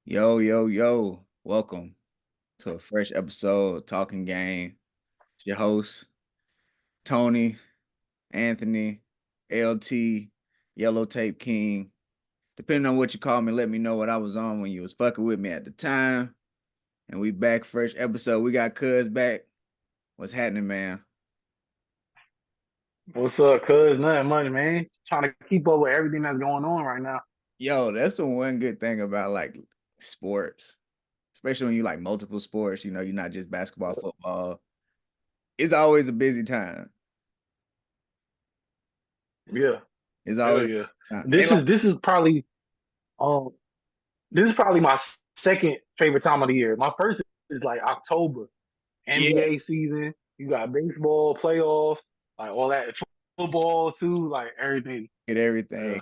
Yo, yo, yo. Welcome to a fresh episode of Talking Game. It's your host, Tony, Anthony, LT, Yellow Tape King. Depending on what you call me, let me know what I was on when you was fucking with me at the time. And we back, fresh episode. We got Cuz back. What's happening, man? What's up, cuz? Nothing much, man. Trying to keep up with everything that's going on right now. Yo, that's the one good thing about like sports, especially when you like multiple sports, you're not just basketball, football. It's always a busy time. Yeah, It's hell always yeah. ain't This is this is probably um this is probably my second favorite time of the year. My first is like October, yeah, NBA season. You got baseball playoffs, like all that football too, like everything. get Yeah, everything.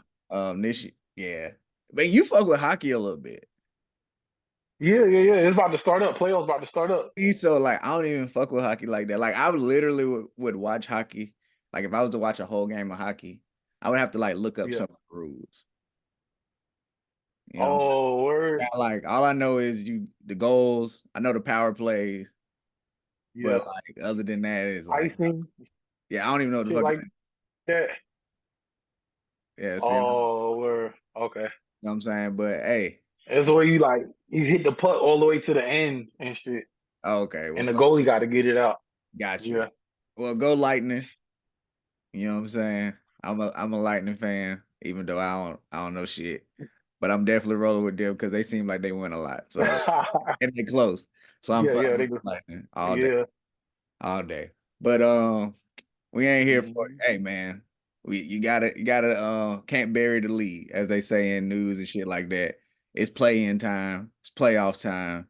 This yeah, but you fuck with hockey a little bit. yeah. It's about to start up. Playoffs about to start up. So like, I don't even fuck with hockey like that. Like, I literally would watch hockey. Like, if I was to watch a whole game of hockey, I would have to like look up Yeah. some of the rules. You know, Oh, word. like all I know is the goals. I know the power plays, but Yeah. like other than that, is like, Icing, yeah, I don't even know what the shit fuck. like that. Yeah, see, you Oh, word. Okay. know what I'm saying? But hey, It's where you hit the puck all the way to the end and shit, okay, well, and the fuck, goalie got to get it out. got you. Yeah. Well, go Lightning. You know what I'm saying? I'm a Lightning fan, even though I don't know shit. But I'm definitely rolling with them because they seem like they win a lot. So and they close. So I'm Yeah, fucking they with go. Lightning all day, Yeah. all day. But we ain't here for Mhm. hey man. You gotta can't bury the lead, as they say in news and shit like that. It's play-in time, it's playoff time.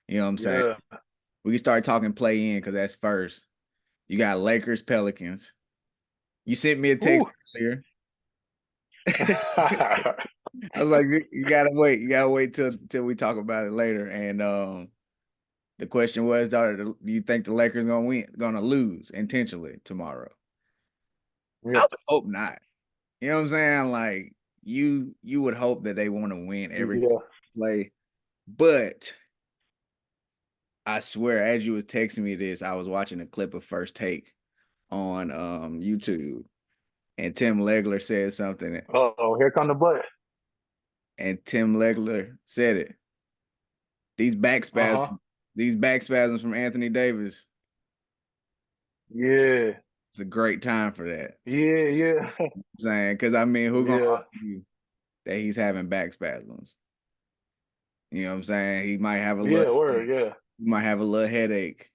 You know what I'm saying? Yeah. We can start talking play-in because that's first. You got Lakers, Pelicans. You sent me a text Ooh. earlier. I was like, you gotta wait. You gotta wait till we talk about it later. And the question was, do you think the Lakers gonna lose intentionally tomorrow? I Yeah. would hope not. You know what I'm saying? Like you would hope that they want to win every Yeah. play, but I swear, as you was texting me this, I was watching a clip of First Take on YouTube, and Tim Legler said something, Oh, here come the butt. and Tim Legler said it. These back Uh spasms, huh. these back spasms from Anthony Davis. Yeah. It's a great time for that. Yeah. Yeah. I'm saying, because I mean, who gonna Yeah. argue that he's having back spasms? You know what I'm saying? He might have a little, Yeah. he Word. Yeah. might have a little headache.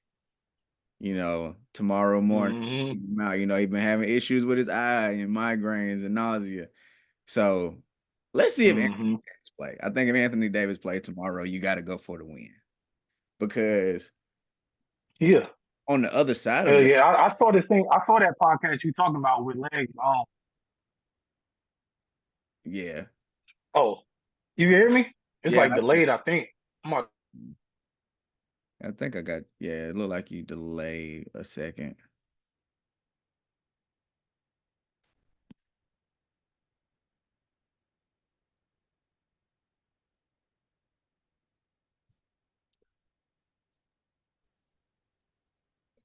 Tomorrow morning. Hmm. He's been having issues with his eye and migraines and nausea. So let's see if Anthony Hmm. Davis play. I think if Anthony Davis play tomorrow, you got to go for the win because Yeah. on the other side of Hell that, yeah. I saw this thing. I saw that podcast you talking about with legs. yeah, Oh, you hear me? It's yeah, like delayed, I think. I'm like, I think I got, yeah, it looked like you delayed a second.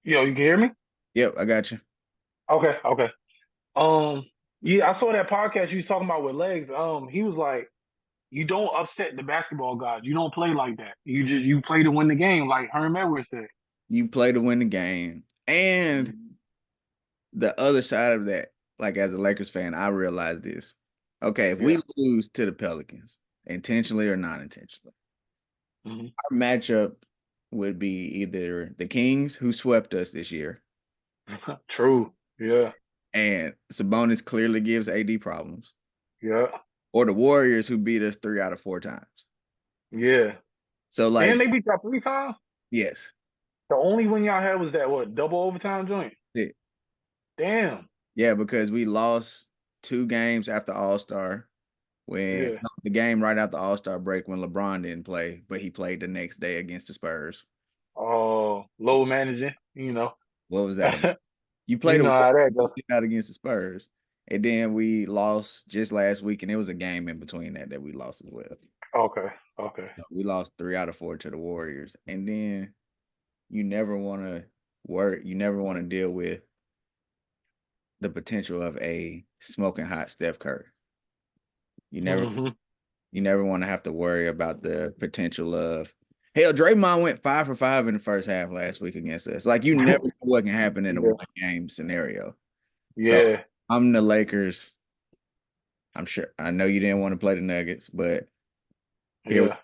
yo, you can hear me? Yep, I got you. Okay. Um, yeah, I saw that podcast you was talking about with legs. He was like, you don't upset the basketball gods. You don't play like that. You play to win the game, like Herm Edwards said. You play to win the game. And Mhm. the other side of that, like as a Lakers fan, I realize this. Okay, if we Yeah. lose to the Pelicans, intentionally or non intentionally, Hmm. our matchup would be either the Kings, who swept us this year, True. Yeah. and Sabonis clearly gives AD problems, Yeah. or the Warriors, who beat us 3 out of 4 times. Yeah. So, And like, they beat y'all 3 times. yes, The only win y'all had was that what double overtime joint. it, Damn. yeah, because we lost 2 games after All Star. When Yeah. no, the game right after All Star break when LeBron didn't play, but he played the next day against the Spurs. Oh, low managing. What was that about? You played You a know what? how that goes. Not against the Spurs. And then we lost just last week, and it was a game in between that we lost as well. Okay. Okay. So we lost 3 out of 4 to the Warriors. And then you never want to work, you never want to deal with the potential of a smoking hot Steph Curry. You never Mhm. you never want to have to worry about the potential of hell. Draymond went 5 for 5 in the first half last week against us. Like you never know what can happen in a Yeah. one game scenario. So Yeah. I'm the Lakers. I'm sure I know you didn't want to play the Nuggets, but here we Yeah.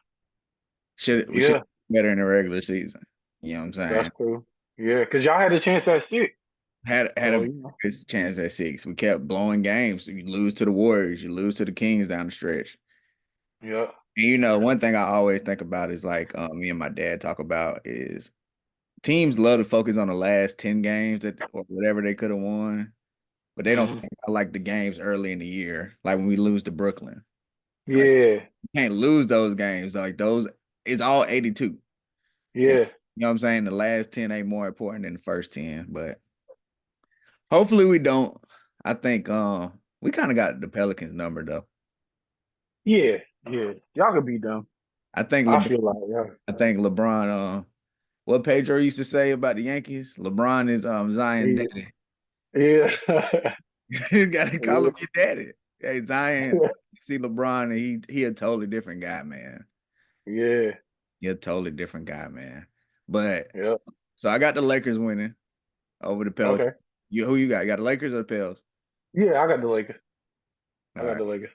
should Yeah. be better in the regular season. You know what I'm That's saying? cool. Yeah, because y'all had a chance at 6. Had So, a good chance at 6. We kept blowing games. You lose to the Warriors, you lose to the Kings down the stretch. yeah. And one thing I always think about is like me and my dad talk about is teams love to focus on the last 10 games or whatever they could have won, but they don't Mhm. think about like the games early in the year, like when we lose to Brooklyn. Like Yeah. you can't lose those games. Like those, it's all 82. And Yeah. you know what I'm saying? The last 10 ain't more important than the first 10, but hopefully we don't. I think we kind of got the Pelicans number though. Yeah. Yeah. Y'all could beat them. I think I LeBron, feel like, yeah. what Pedro used to say about the Yankees, LeBron is Zion daddy. Yeah. You gotta call Yeah. him your daddy. Hey, Zion, you see LeBron and he a totally different guy, man. Yeah. He a totally different guy, man. But Yeah. so I got the Lakers winning over the Pelicans. Okay. Who you got? You got the Lakers or the Pels? Yeah, I got the Lakers. I All got right. the Lakers.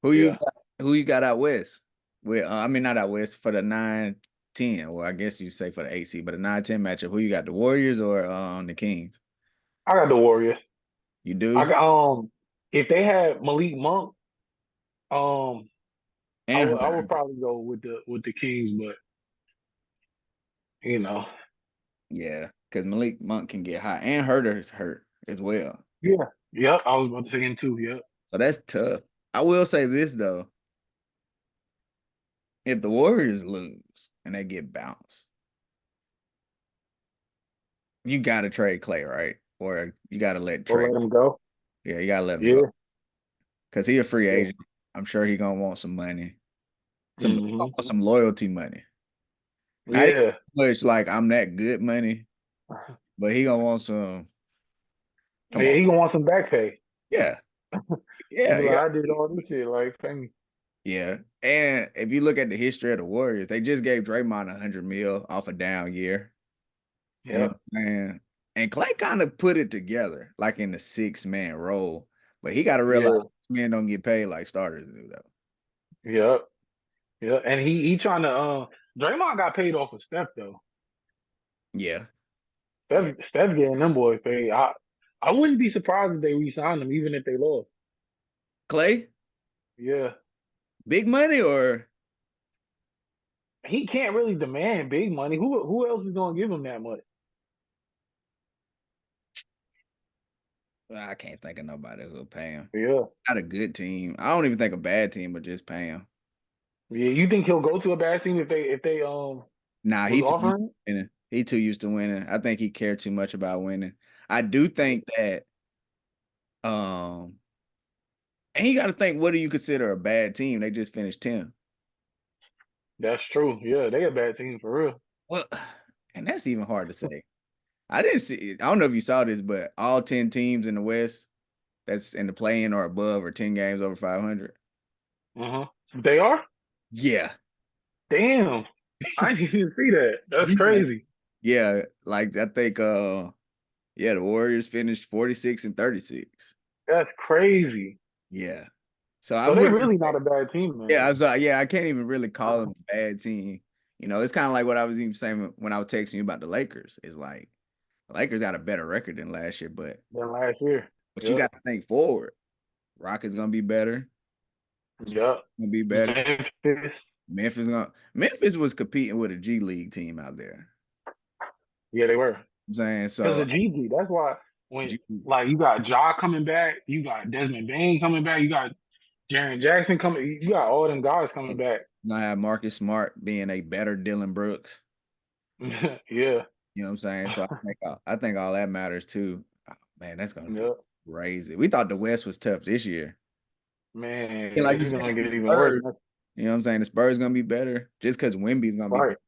Who you Yeah. got? Who you got out west? With I mean not out west for the 9-10. Well, I guess you say for the 8 seed, but the 9-10 matchup. Who you got? The Warriors or the Kings? I got the Warriors. You I do? got if they had Malik Monk, um And I would Herder. probably go with the Kings, but you know. Yeah, because Malik Monk can get hot. And Herder's hurt as well. Yeah. Yep. I was about to say him too. Yep. So that's tough. I will say this though. If the Warriors lose and they get bounced, you gotta trade Clay, right? Or you gotta let Or Trey. let him go. Yeah, you gotta let him go. Yeah. Cause he a free Yeah. agent. I'm sure he gonna want some money. He gonna Hmm. want some loyalty money. Not even Yeah. much like I'm that good money, but he gonna want some. Come Yeah, on. he gonna want some back pay. Yeah. He Yeah. be like, Yeah. I did all this shit, like pay me. Yeah. And if you look at the history of the Warriors, they just gave Draymond 100 mil off a down year. You know Yep. what I'm saying? And Clay kind of put it together, like in the 6-man role. But he got to realize Yeah. men don't get paid like starters do, though. Yep. Yep. And he trying to Draymond got paid off of Steph though. Yeah. Yeah. Steph getting them boys paid. I wouldn't be surprised if they re-signed him even if they lost. Clay, Yeah. big money or He can't really demand big money. Who else is gonna give him that much? I can't think of nobody who'll pay him. Yeah. Not a good team. I don't even think a bad team would just pay him. Yeah. You think he'll go to a bad team if they Nah, was he too used offering? to winning. He too used to winning. I think he cared too much about winning. I do think that um and you got to think, what do you consider a bad team? They just finished 10th. That's true. Yeah, they a bad team for real. Well, and that's even hard to say. I didn't see it. I don't know if you saw this, but all 10 teams in the West that's in the play-in or above or 10 games over 500. Uh-huh. They are? Yeah. Damn. I didn't even see that. That's Yeah. crazy. Yeah, like I think yeah, the Warriors finished 46 and 36. That's crazy. Yeah. So I So they wouldn't really not a bad team, yeah, man. I was yeah, I can't even really call them a bad team. It's kind of like what I was even saying when I was texting you about the Lakers. It's like the Lakers got a better record than last year, but Than last year. you Yep. got to think forward. Rockets gonna be better. Spurs Yep. gonna be better. Memphis. Memphis was competing with a G League team out there. Yeah, they were. I'm saying Because so. of Gigi. That's why when G, like you got Ja coming back, you got Desmond Bain coming back, you got Jaren Jackson coming, you got all them guys coming back. gonna have Marcus Smart being a better Dylan Brooks. Yeah. You know what I'm saying? So I think all that matters too. Oh, man, that's gonna be Yep. crazy. We thought the West was tough this year. Man, And like you it's said, gonna the get even worse. Spurs, you know what I'm saying? The Spurs gonna be better just because Wemby's gonna be Right. better.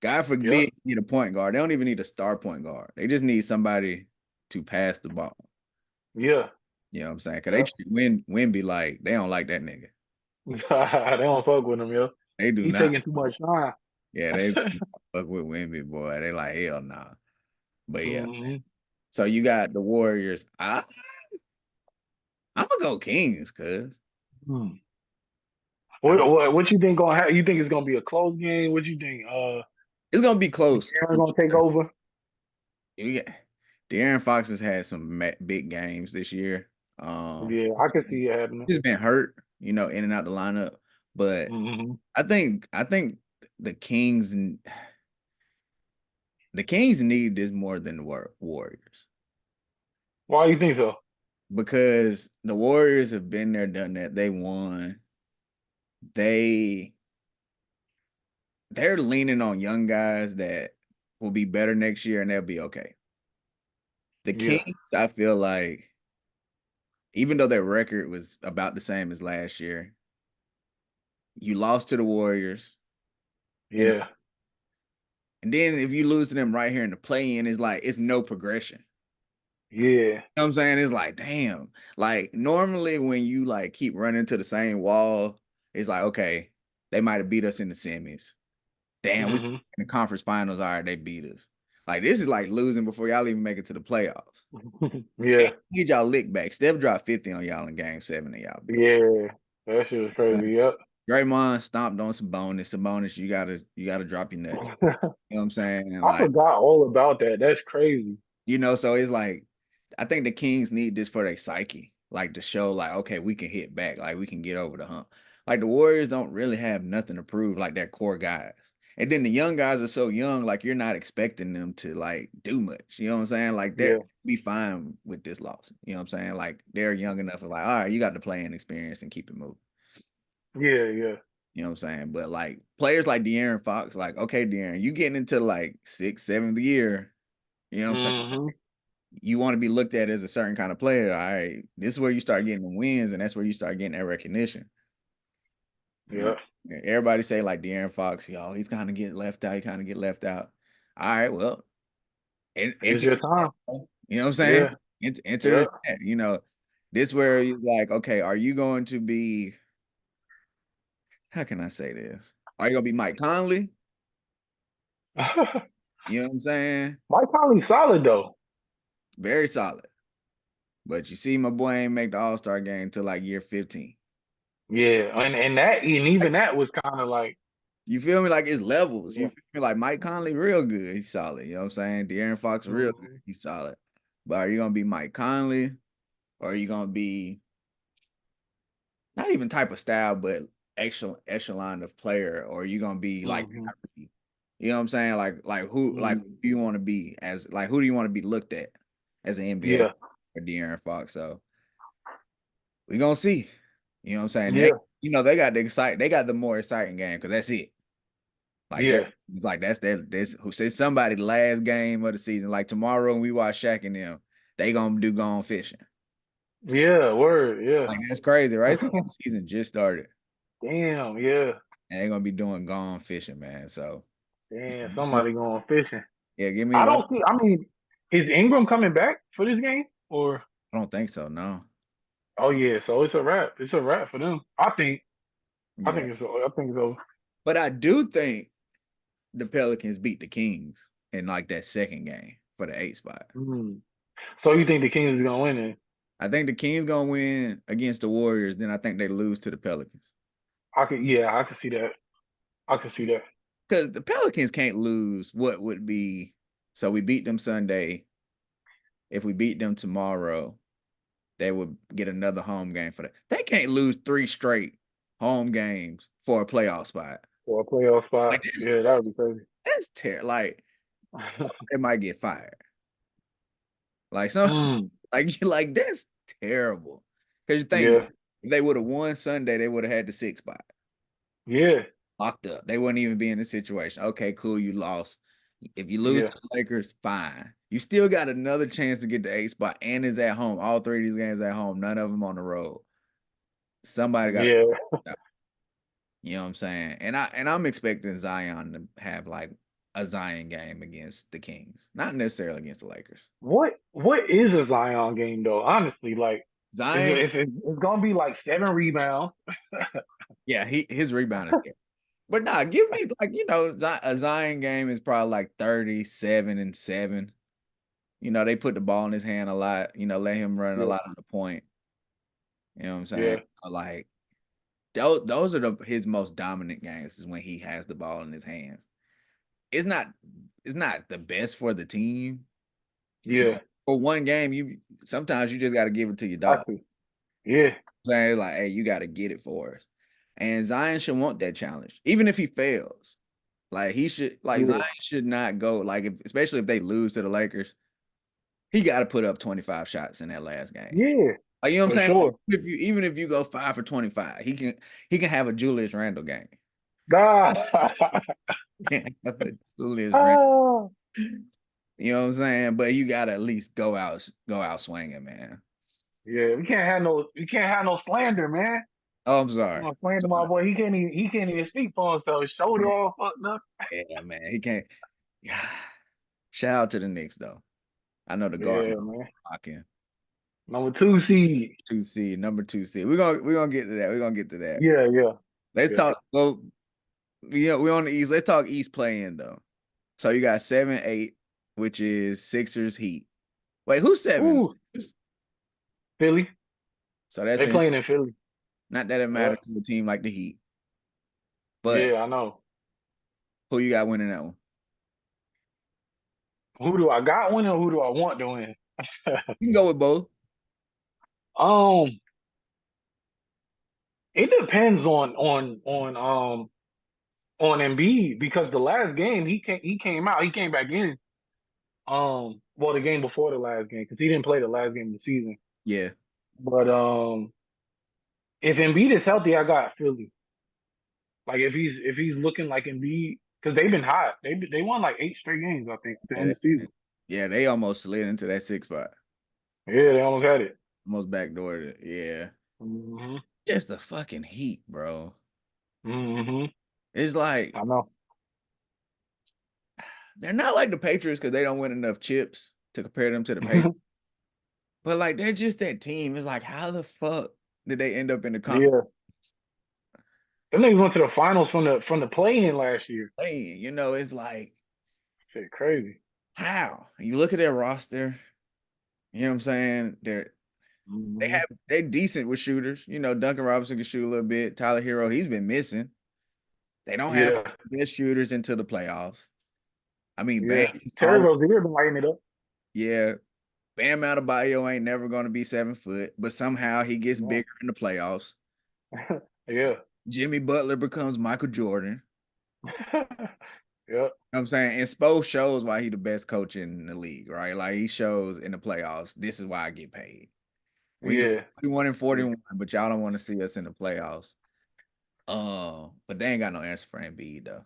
God Yep. forbid you need a point guard. They don't even need a star point guard. They just need somebody to pass the ball. Yeah. You know what I'm saying? Because they Yep. treat Wemby like they don't like that nigga. They don't fuck with him, yo. They do He not. taking too much time. Yeah, they fuck with Wemby, boy. They like hell nah. But yeah. Hmm. So you got the Warriors. I'm gonna go Kings, cuz Hmm. I'm What you think gonna happen? You think it's gonna be a close game? What you think? it's gonna be close Aaron for gonna take sure. over? You got De'Aaron Fox has had some big games this year. Yeah, I can see it happening. He's been hurt, in and out the lineup. But Hmm. I think the Kings the Kings need this more than the Warriors Why you think so? because the Warriors have been there, done that. They won. They they're leaning on young guys that will be better next year and they'll be okay. The Yeah, Kings, I feel like, even though their record was about the same as last year, you lost to the Warriors. And, yeah, and then if you lose to them right here in the play-in, it's like it's no progression. yeah. You know what I'm saying? It's like, damn. Like normally when you like keep running to the same wall, it's like, okay, they might have beat us in the semis. Damn, we in Hmm. the conference finals. All right, they beat us. Like this is like losing before y'all even make it to the playoffs. Yeah, Get y'all lick back. Steph dropped 50 on y'all in game 7 and y'all beat. yeah. That shit was crazy. Yep. Draymond stomped on Sabonis. Sabonis, you gotta drop your nuts. You know what I'm saying? And I like, forgot all about that. That's crazy. so it's like I think the Kings need this for their psyche, like to show like, okay, we can hit back, like we can get over the hump. Like the Warriors don't really have nothing to prove, like their core guys. And then the young guys are so young, like you're not expecting them to like do much. You know what I'm saying? Like they're Yeah, be fine with this loss. You know what I'm saying? Like they're young enough to like, all right, you got the playing experience and keep it moving. yeah, yeah. You know what I'm saying? But like players like De'Aaron Fox, like, okay, De'Aaron, you getting into like sixth, seventh year. You know what I'm saying? Hmm. You want to be looked at as a certain kind of player. All right, this is where you start getting the wins, and that's where you start getting that recognition. You Yeah. know, everybody say like De'Aaron Fox, he's kind of get left out. He kind of get left out. All right, well, It's enter. your time. You know what I'm saying? Yeah, Enter. yeah. This where he's like, okay, are you going to be? How can I say this? Are you gonna be Mike Conley? You know what I'm saying? Mike Conley's solid though. Very solid. But you see, my boy ain't make the All Star game till like year 15. Yeah, and even that was kind of like, You feel me? Like it's levels. You yeah. feel me? Like Mike Conley, real good. He's solid. You know what I'm saying? De'Aaron Fox, real good. Mhm. He's solid. But are you gonna be Mike Conley? Or are you gonna be not even type of style, but echelon of player? Or are you gonna be like Mhm. Kyrie? You know what I'm saying? Who Mhm. do you want to be as like who do you want to be looked at as an NBA Yeah, or De'Aaron Fox? So we gonna see. You know what I'm saying? yeah, They got they got the more exciting game because that's it. Like yeah, it's like that's that this who says somebody last game of the season. Like tomorrow when we watch Shaq and them, they gonna do gone fishing. yeah. Word, yeah. Like that's crazy, right? So the season just started. Damn, yeah. And they're gonna be doing gone fishing, man. So Damn, yeah, somebody going fishing. give me I one. don't see. I mean, is Ingram coming back for this game? Or I don't think so, no. oh yeah, so it's a wrap. It's a wrap for them. I think. I Yeah. think it's. I think it's over. But I do think the Pelicans beat the Kings in like that second game for the 8th spot. Mm. So you think the Kings is gonna win it? I think the Kings gonna win against the Warriors, then I think they lose to the Pelicans. I could. Yeah, I could see that. I could see that. Because the Pelicans can't lose what would be so we beat them Sunday. If we beat them tomorrow, they would get another home game for that. They can't lose 3 straight home games for a playoff spot. For a playoff spot. Like that's Yeah, that would be crazy. that's terrible. Like they might get fired. Like some Mm. like that's terrible. Because you think Yeah. if they would have won Sunday, they would have had the 6th spot Yeah. locked up. They wouldn't even be in the situation. Okay, cool, you lost. If you lose Yeah. to the Lakers, fine. You still got another chance to get the 8 spot, and it's at home. All three of these games at home, none of them on the road. Somebody got to, Yeah. you know what I'm saying? And I'm expecting Zion to have like a Zion game against the Kings, not necessarily against the Lakers. What is a Zion game though? Honestly, like Zion, it's gonna be like 7 rebounds. yeah, his rebound is there. But nah, give me like a Zion game is probably like 37-7. They put the ball in his hand a lot. Let him run a Yeah. lot on the point. You know what I'm saying? Yeah. Like those are his most dominant games is when he has the ball in his hands. It's not the best for the team, Yeah. but for one game, sometimes you just got to give it to your dog. Exactly. Yeah. Saying like, hey, you got to get it for us. And Zion should want that challenge, even if he fails. Like he should, like Yeah. Zion should not go like, especially if they lose to the Lakers, he got to put up 25 shots in that last game. Yeah. Like, you know what For I'm saying? Like, sure. even if you go 5 for 25, he can have a Julius Randle game. God. Have a Julius Randle. Oh. You know what I'm saying? But you gotta at least go out swinging, man. Yeah. We can't have no slander, man. Oh, I'm You sorry. know, slander my boy. He can't even speak for himself. His shoulder all fucked up. Yeah, man. He can't. Yeah. Shout out to the Knicks though. I know the guard Yeah, man. rocking Number 2 seed. 2 seed, number 2 seed. We're gonna get to that. We're gonna get to that. Yeah, yeah, Let's yeah. talk. Well, yeah, we're on the East. Let's talk East play in though. So you got 7-8, which is Sixers Heat. Wait, who's 7? Ooh, Philly. So that's They playing in Philly. not that it Yeah, matters to a team like the Heat, but yeah, I know. who you got winning that one? Who do I got winning or who do I want to win? You can go with both. Um, it depends on Embiid because the last game he came back in. Well, the game before the last game because he didn't play the last game of the season. Yeah, But if Embiid is healthy, I got Philly. Like if he's looking like Embiid because they've been hot. They won like 8 straight games I think at the yeah, end of the season. they almost slid into that 6 spot, Yeah, they almost had it. almost backdoored it. Yeah, Hmm. just the fucking Heat, bro. Hmm. It's like I know. they're not like the Patriots because they don't win enough chips to compare them to the Patriots. But like they're just that team. It's like how the fuck did they end up in the conference? Yeah. Them niggas went to the finals from the play-in last year. Playing? It's like Shit, crazy. how you look at their roster. You know what I'm saying? Hmm. They decent with shooters. Duncan Robinson can shoot a little bit. Tyler Hero, he's been missing. They don't have Yeah, the best shooters into the playoffs. I mean, Bam, yeah. Terry Rozier been lighting it up. yeah, Bam Adebayo ain't never going to be 7 foot, but somehow he gets No. bigger in the playoffs. Yeah. Jimmy Butler becomes Michael Jordan. Yeah. You know what I'm saying? And Spo shows why he the best coach in the league, right? Like he shows in the playoffs, this is why I get paid. We go Yeah. 41 and 41, but y'all don't want to see us in the playoffs. But they ain't got no answer for Embiid though.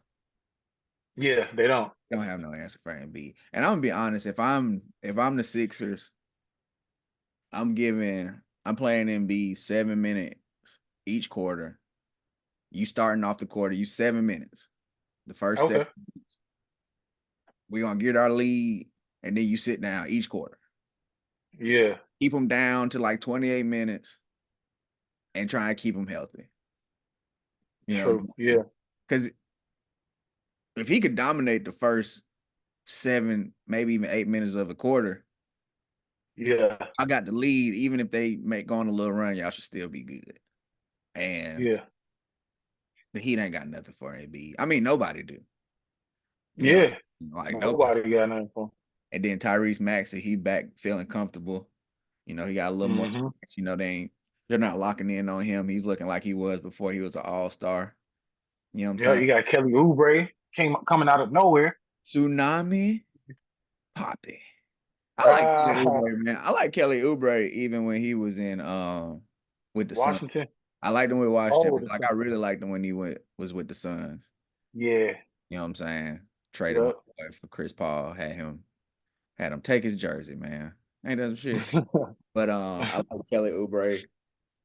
Yeah. They don't. They don't have no answer for Embiid. And I'm gonna be honest, if I'm the Sixers, I'm playing Embiid 7 minutes each quarter. You starting off the quarter, you 7 minutes. The first Okay. 7 minutes. We're gonna get our lead, and then you sit down each quarter. Yeah. Keep them down to like 28 minutes and try and keep them healthy. True. Yeah. Because if he could dominate the first 7, maybe even 8 minutes of a quarter, Yeah. I got the lead. Even if they make go on a little run, y'all should still be good. And Yeah. the Heat ain't got nothing for Embiid. I mean, nobody do. You know, Yeah. like nobody. Nobody got nothing for And then Tyrese Maxey, he back feeling comfortable. He got a little more. him. They're not locking in on him. He's looking like he was before he was an all-star. You know what I'm Yeah, saying? you got Kelly Oubre coming out of nowhere. Tsunami Poppy. I like Kelly Ah, Oubre, man. I like Kelly Oubre even when he was in with the Suns. Washington. I liked him with Washington, Oh, but like I really liked him when he was with the Suns. yeah, You know what I'm saying? traded my boy for Chris Paul. Had him take his jersey, man. Ain't that some shit? But I like Kelly Oubre,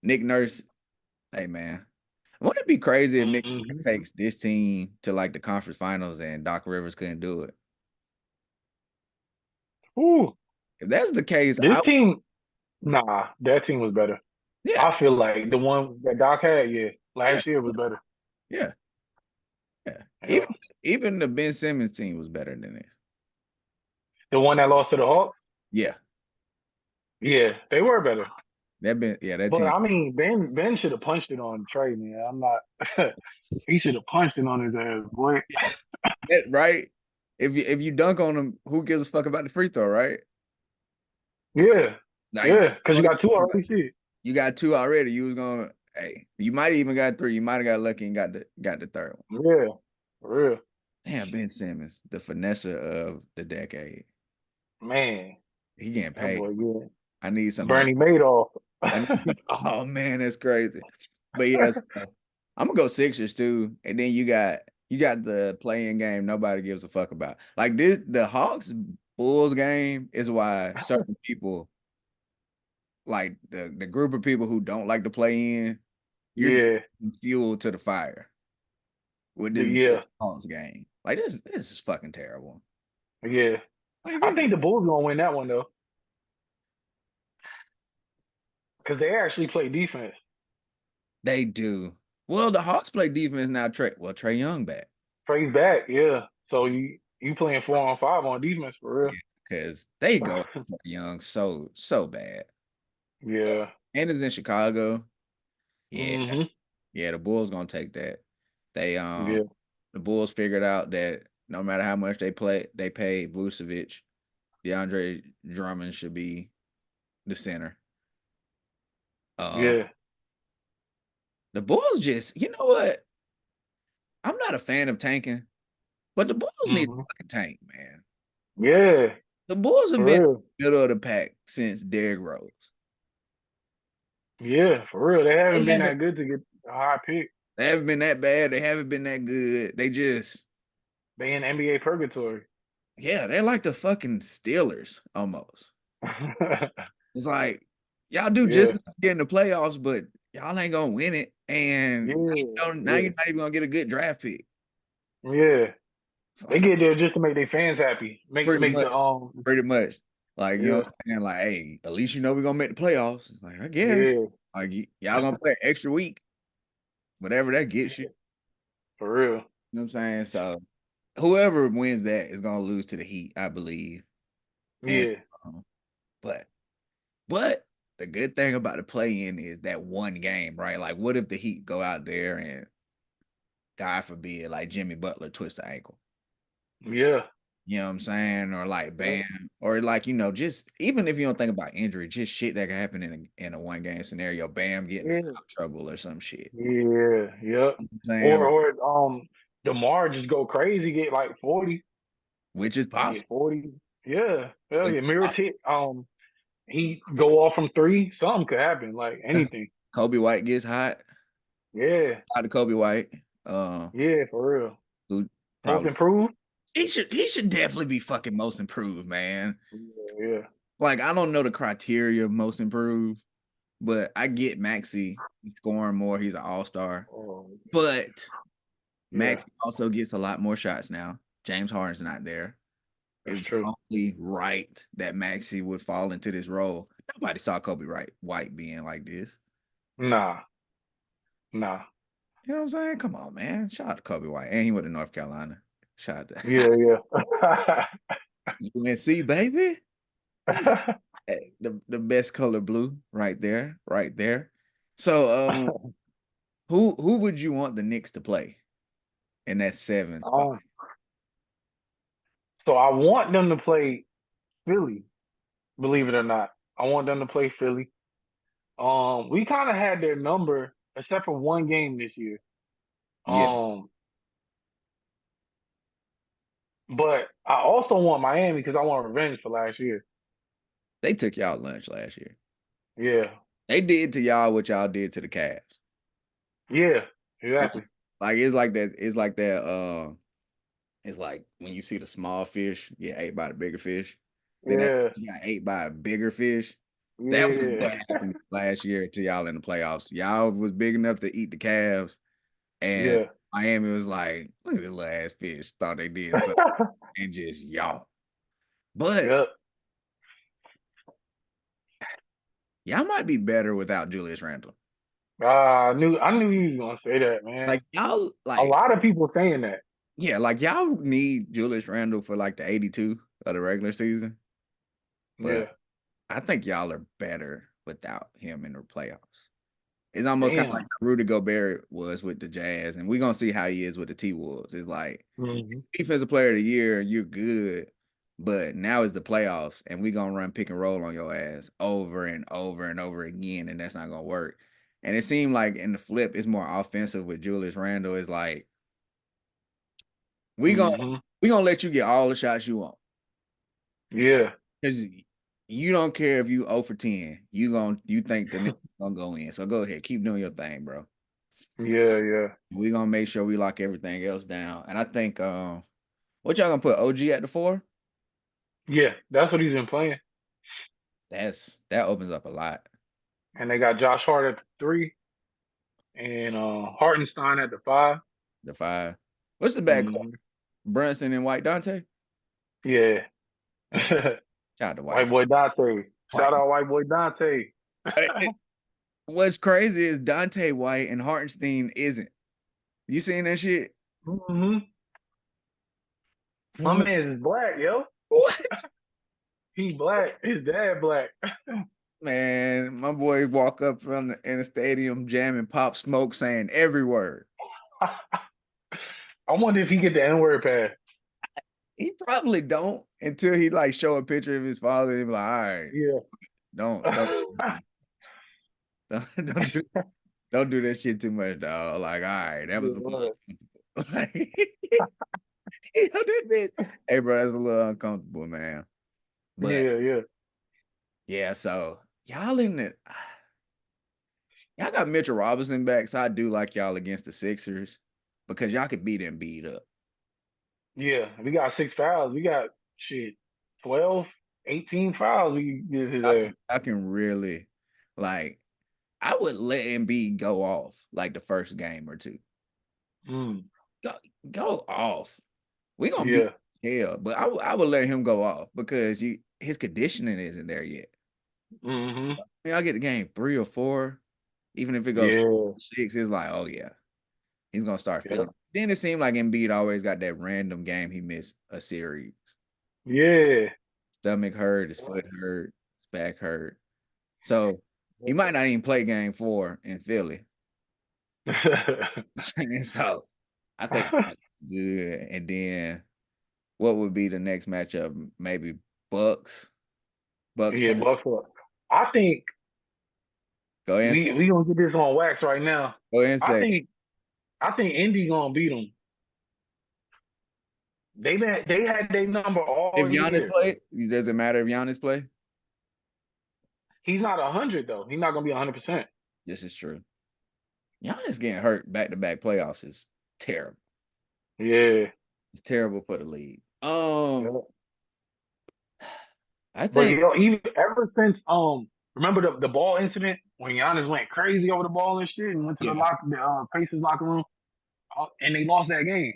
Nick Nurse. Hey man, wouldn't it be crazy if Nick Nurse Mhm. takes this team to like the conference finals and Doc Rivers couldn't do it? Ooh, If that's the case, this team, nah, that team was better. yeah, I feel like the one that Doc had, yeah, yeah, last year was better. yeah, yeah. Yeah. Even the Ben Simmons team was better than this. The one that lost to the Hawks, Yeah, yeah, they were better. that But team. I mean, Ben should have punched it on Trey, man. I'm not. He should have punched it on his ass, boy. Right? If you dunk on him, who gives a fuck about the free throw, right? Yeah, Like yeah, because you got two already. See, you got two already. You was gonna hey, you might even got three. You might have got lucky and got the third one. yeah, for real, Damn, Ben Simmons, the finesser of the decade. man. He getting That paid. boy, yeah. I need something like Bernie Madoff. oh man, that's crazy. But yes, I'm gonna go Sixers too. And then you got the playing game nobody gives a fuck about. Like this the Hawks Bulls game is why certain people like the group of people who don't like to play in, you're Yeah, fuel to the fire with this yeah, Hawks game. Like this is fucking terrible. yeah. Like I think the Bulls gonna win that one though, because they actually play defense. they do. Well, the Hawks play defense now. Trey Young back. Trey's back, yeah. So you playing 4-on-5 on defense for real. Yeah, because they go Young so bad. So Yeah. and it's in Chicago. Yeah, Hmm. yeah. The Bulls gonna take that. They Yeah. the Bulls figured out that no matter how much they pay Vucevic, DeAndre Drummond should be the center. Uh, Yeah. the Bulls just you know what? I'm not a fan of tanking, but the Bulls need to Hmm. fucking tank, man. Yeah. The Bulls have For been real. middle of the pack since Derrick Rose. Yeah. For real. They haven't They been haven't that good to get a high pick. they haven't been that bad. They haven't been that good. They just They in NBA purgatory. yeah, they're like the fucking Steelers almost. It's like y'all do just Yeah. enough to get in the playoffs, but y'all ain't gonna win it. And Yeah. now Yeah. you're not even gonna get a good draft pick. Yeah. It's They like get there just to make their fans happy. Make pretty make much, the pretty much. Like, you know yeah. what I'm saying? Like, hey, at least you know we're gonna make the playoffs. It's like, I guess. Yeah. Like y'all gonna play an extra week, whatever that gets you. For real. You know what I'm saying? So whoever wins that is gonna lose to the Heat, I believe. And Yeah. um, but But the good thing about the play-in is that one game, right? Like, what if the Heat go out there and, God forbid, like Jimmy Butler twist the ankle? Yeah. You know what I'm saying? Or like Yeah. Bam, or like just even if you don't think about injury, just shit that can happen in a one game scenario. Bam getting in Yeah. foul trouble or some shit. Yeah. Yep. You know what I'm saying? Or DeMar just go crazy, get like 40. Which is Get possible. 40. Yeah. Hell Which yeah. is possible. He go off from three. Something could happen. Like anything. Kobe White gets hot. Yeah. Out to Kobe White. Uh, Yeah, for real. who Most probably improved? he should definitely be fucking most improved, man. Yeah, yeah. Like I don't know the criteria of most improved, but I get Maxi scoring more. He's an all-star. Oh, But yeah, Maxi also gets a lot more shots now. James Harden's not there. It that's was true. only right that Maxi would fall into this role. Nobody saw Kobe White being like this. Nah, nah. You know what I'm saying? Come on, man. Shout out to Kobe White. And he went to North Carolina. Shout out to Yeah, yeah. UNC, baby. The best color blue right there, right there. So who would you want the Knicks to play in that 7 spot? um, so I want them to play Philly, believe it or not. I want them to play Philly. We kind of had their number, except for one game this year. Yeah, Um, but I also want Miami because I want revenge for last year. they took y'all lunch last year. Yeah, They did to y'all what y'all did to the Cavs. yeah, Like, exactly. like it's like that. It's like that. it's like when you see the small fish get ate by the bigger fish, then that Yeah, got ate by a bigger fish. That was yeah. what happened last year to y'all in the playoffs. Y'all was big enough to eat the Cavs, and Yeah. Miami was like, look at this little ass fish. Thought they did something and just y'all. But Yep. y'all might be better without Julius Randle. I knew he was gonna say that, man. Like y'all, A like lot of people saying that. yeah, like y'all need Julius Randle for like the 82 of the regular season, but Yeah. I think y'all are better without him in the playoffs. It's almost kind of like Damn. how Rudy Gobert was with the Jazz, and we're gonna see how he is with the T Wolves. It's like Hmm. defensive player of the year, you're good, but now it's the playoffs, and we're gonna run pick and roll on your ass over and over and over again, and that's not gonna work. And it seemed like in the flip, it's more offensive with Julius Randle. It's like we gonna Hmm. we gonna let you get all the shots you want Yeah. because you don't care if you 0 for 10. You think the nigga gonna go in. So go ahead, keep doing your thing, bro. Yeah. Yeah. We gonna make sure we lock everything else down. And I think what y'all gonna put OG at the 4? Yeah. That's what he's been playing. That opens up a lot. And they got Josh Hart at the 3 and Hartenstein at the 5. The 5. What's the backcourt? Hmm. Brunson and White Dante? Yeah. Hey, shout out to White White boy Dante. White. Shout out white boy Dante. What's crazy is Dante White and Hartenstein isn't. You seen that shit? Hmm. My What? man is black, yo. What? He black. His dad black. Man, my boy walk up in the stadium jamming Pop Smoke saying every word. I wonder if he get the N-word pass. He probably don't until he like show a picture of his father and he be like, all right, Yeah. don't don't do don't do that shit too much, dog. Like, all right, that was a little Yeah. like that bitch. Hey, bro, that's a little uncomfortable, man. But Yeah, yeah. yeah, so y'all in it. Y'all got Mitchell Robinson back, so I do like y'all against the Sixers because y'all could beat them beat up. Yeah. We got 6 fouls. We got shit 12, 18 fouls we give his ass. I can really like I would let Embiid go off like the first game or two. Mm. Go, go off. We gonna beat Yeah. hell, but I would let him go off because his conditioning isn't there yet. Hmm. I mean, I get the game 3 or 4, even if it goes Yeah. 6, it's like, oh yeah, he's gonna start Yeah. feeling. Then it seemed like Embiid always got that random game he missed a series. Yeah. Stomach hurt, his foot hurt, his back hurt. So he might not even play game 4 in Philly. So I think good. And then what would be the next matchup? Maybe Bucks. Bucks. Yeah, Bucks up. I think Go ahead and say. we gonna get this on wax right now. Go ahead and I say. think I think Indy gonna beat them. They had their number If all Giannis year. play, does it matter if Giannis play? He's not 100 though. He's not gonna be 100%. This is true. Giannis getting hurt back-to-back playoffs is terrible. Yeah. It's terrible for the league. Yeah. I But think even ever since remember the ball incident when Giannis went crazy over the ball and shit and went to yeah, the Pacers locker room and they lost that game.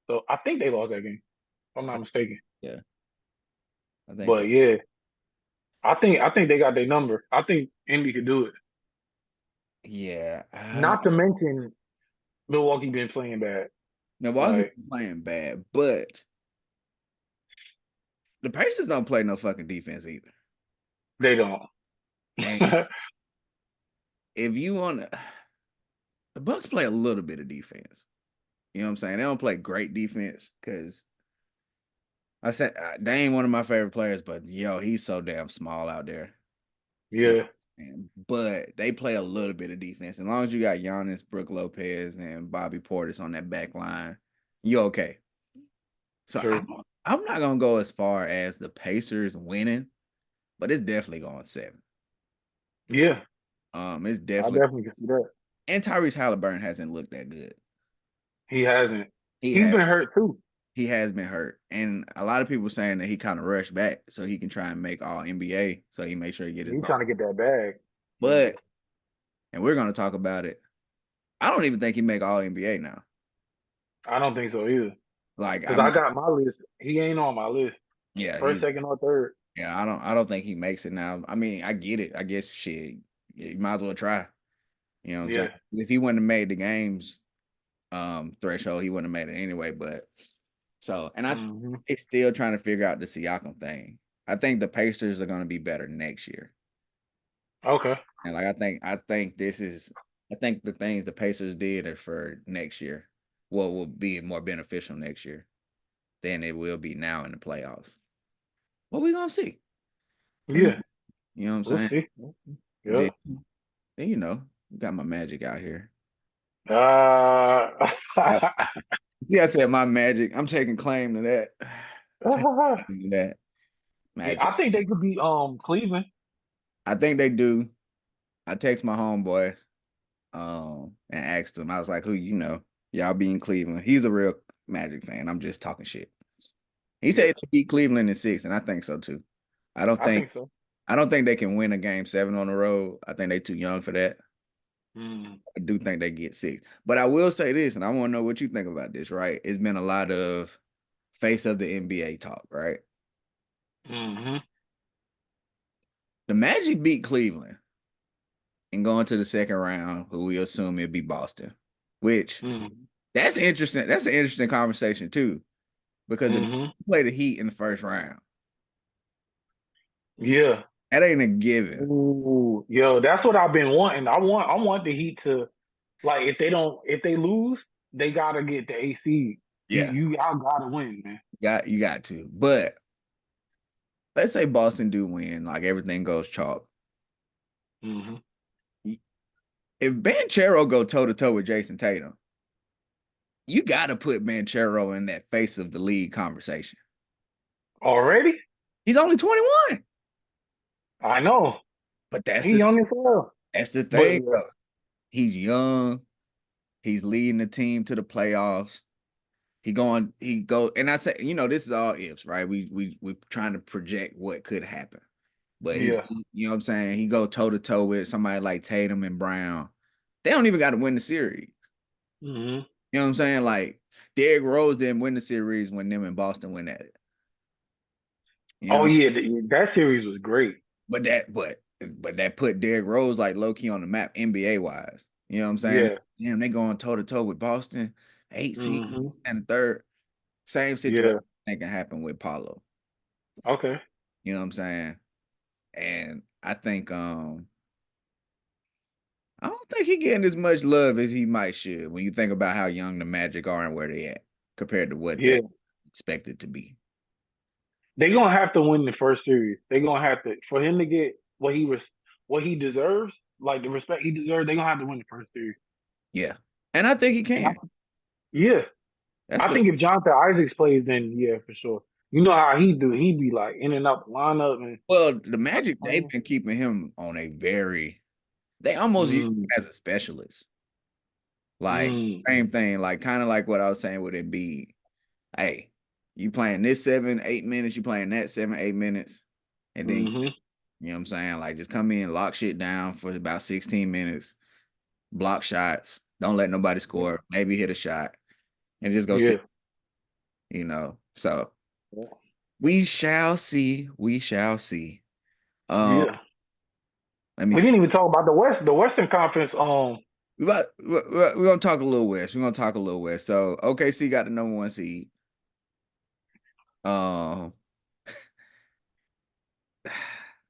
So I think they lost that game, if I'm not mistaken. yeah, I think so. But yeah, I think they got their number. I think Indy could do it. Yeah, Not to mention Milwaukee been playing bad. Milwaukee's Like playing bad, but the Pacers don't play no fucking defense either. they don't. And if you want to, the Bucks play a little bit of defense. You know what I'm saying? They don't play great defense because I said they ain't one of my favorite players, but yo, he's so damn small out there. Yeah, Yeah, but they play a little bit of defense. As long as you got Giannis, Brook Lopez, and Bobby Portis on that back line, you okay. So true. I'm not gonna go as far as the Pacers winning, but it's definitely going 7. Yeah, It's I definitely, definitely can see that. and Tyrese Halliburton hasn't looked that good. He hasn't. He He's has been hurt too. he has been hurt, and a lot of people saying that he kind of rushed back so he can try and make All NBA, so he make sure he get his He's ball. trying to get that bag. But and we're gonna talk about it. I don't even think he make All NBA now. I don't think so either. Like I Because I mean, got my list. He ain't on my list. yeah, First, he second, or third. yeah. I don't think he makes it now. I mean, I get it. I guess shit, you might as well try. You know what I'm saying? Yeah. If he wouldn't have made the games threshold, he wouldn't have made it anyway. But so, and Mm-hmm. it's still trying to figure out the Siakam thing. I think the Pacers are going to be better next year. Okay. And like I think the things the Pacers did are for next year. What will be more beneficial next year than it will be now in the playoffs. What we gonna see? Yeah. You know what I'm We'll saying? see. And Yeah. then you know, got my magic out here. Uh, See, I said my magic. I'm taking claim to that. Taking claim to that magic. I think they could be Cleveland. I think they do. I text my homeboy and asked him. I was like, "Who you know? Y'all be in Cleveland." He's a real Magic fan. I'm just talking shit. He Yeah. said they beat Cleveland in 6, and I think so too. I don't I think think so. I don't think they can win a game 7 on the road. I think they too young for that. Mm. I do think they get 6. But I will say this, and I want to know what you think about this, right? It's been a lot of face of the NBA talk, right? Mm-hmm. The Magic beat Cleveland and going to the second round, who we assume it'd be Boston, which Mm-hmm. that's interesting. That's an interesting conversation too, because the Mm-hmm. play the Heat in the first round. Yeah. That ain't a given. Ooh, yo, that's what I've been wanting. I want the Heat to, like, if they lose, they gotta get the AC. Yeah, Y'all gotta win, man. you got to. But let's say Boston do win, like everything goes chalk. Mm-hmm. If Banchero go toe to toe with Jason Tatum, you got to put Banchero in that face of the league conversation. Already? He's only 21, I know. but He young as hell. that's the But thing. Though. He's young. He's leading the team to the playoffs. He go, and I say, you know, this is all ifs, right? We trying to project what could happen. But yeah. you know what I'm saying? He go toe to toe with somebody like Tatum and Brown. They don't even got to win the series. Mm-hmm. You know what I'm saying? Like Derrick Rose didn't win the series when them and Boston went at it. You Oh know, yeah, that series was great. but that put Derrick Rose like low key on the map NBA wise. You know what I'm saying? Yeah. Damn, they going toe to toe with Boston, 8 seed Mm-hmm. and third. Same situation Yeah. I think can happen with Paulo. Okay. You know what I'm saying? And I think I don't think he getting as much love as he might should when you think about how young the Magic are and where they at compared to what Yeah. they expected to be. They gonna have to win the first series. They gonna have to, for him to get what he deserves, like the respect he deserves. They gonna have to win the first series. Yeah. And I think he And I, can. yeah, That's I a think if Jonathan Isaacs plays, then yeah, for sure. You know how he do? He be like in and out the lineup and well, the Magic, they've been keeping him on a very they almost use him mm, as a specialist. Like mm, same thing, like kind of like what I was saying with Embiid. Hey, you playing this 7, 8 minutes, you playing that 7, 8 minutes, and then mm-hmm, you know what I'm saying? Like just come in, lock shit down for about 16 minutes, block shots, don't let nobody score, maybe hit a shot, and just go sit, yeah, you know. So yeah, we shall see. We shall see. Um, yeah. let me We see. didn't even talk about the West, the Western Conference. We're gonna talk a little West. We're gonna talk a little West. So OKC got the number 1 seed. Um,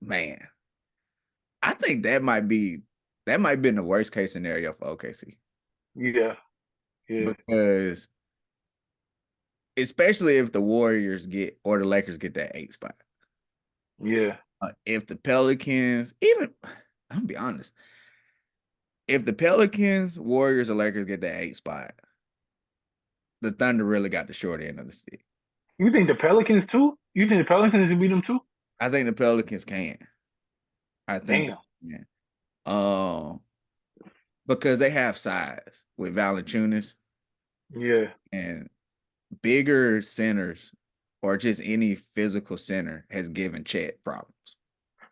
man, I think that might be the worst case scenario for OKC Yeah, yeah, because especially if the Warriors get or the Lakers get that 8 spot. yeah, If the Pelicans, even I'm gonna be honest, if the Pelicans, Warriors, or Lakers get that 8 spot, the Thunder really got the short end of the stick. You think the Pelicans too? You think the Pelicans can beat them too? I think the Pelicans can. I think Damn. they can. Because they have size with Valanciunas Yeah. and bigger centers or just any physical center has given Chet problems.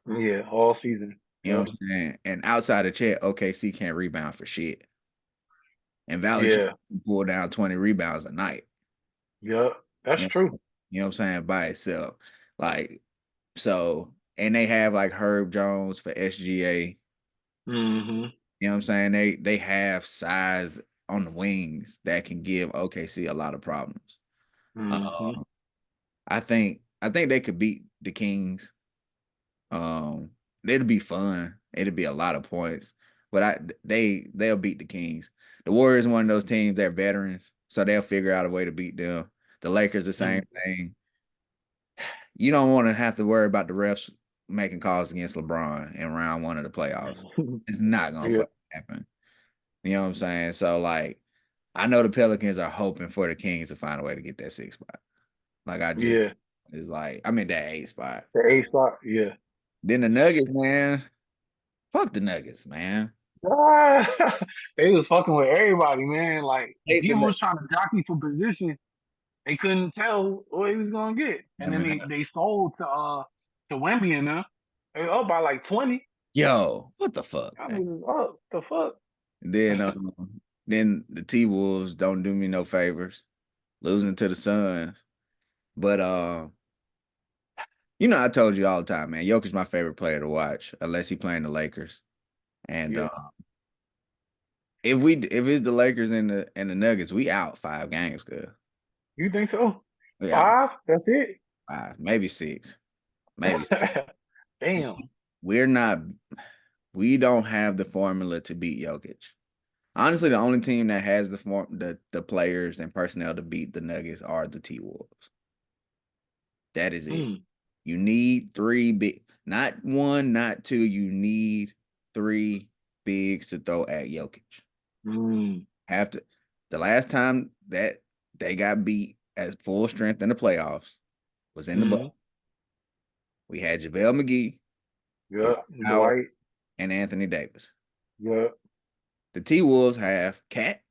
Yeah, all season. You know Yep. what I'm saying? And outside of Chet, OKC can't rebound for shit. And Valanciunas Yeah. can pull down 20 rebounds a night. Yep. That's You know, true. you know what I'm saying? By itself. Like, so, and they have like Herb Jones for SGA. Mm-hmm. You know what I'm saying? They have size on the wings that can give OKC a lot of problems. Mm-hmm. Uh, I think they could beat the Kings. Um, it'll be fun. It'll be a lot of points, but they'll beat the Kings. The Warriors one of those teams. They're veterans, so they'll figure out a way to beat them. The Lakers the same Mm-hmm. thing. You don't want to have to worry about the refs making calls against LeBron in round one of the playoffs. It's not gonna Yeah. fucking happen. You know what I'm saying? So like, I know the Pelicans are hoping for the Kings to find a way to get that 6th spot. Like I just, Yeah. it's like I'm in that 8th spot. The A spot. Yeah. Then the Nuggets, man. Fuck the Nuggets, man. Ah, they was fucking with everybody, man. Like Hate the people was Nuggets, trying to jockey for position. They couldn't tell what he was gonna get. And then man. they sold to Wemby and them. They were up by like 20. Yo, what the fuck, I man? was up. The fuck? Then the T Wolves don't do me no favors, losing to the Suns. But you know, I told you all the time, man. Jokic's my favorite player to watch, unless he playing the Lakers. And Yeah. if it's the Lakers and the Nuggets, we out 5 games, good. You think so? We out 5? That's it? 5, maybe 6, maybe. Damn. We're not. We don't have the formula to beat Jokic. Honestly, the only team that has the players and personnel to beat the Nuggets are the T Wolves. That is it. Mm. You need 3 big, not 1, not 2. You need 3 bigs to throw at Jokic. Mm. Have to. The last time that they got beat at full strength in the playoffs was in the Mm-hmm. bubble. We had JaVale McGee, Dwight Yep. Howard, Dwight. and Anthony Davis. Yep. The T Wolves have Cat,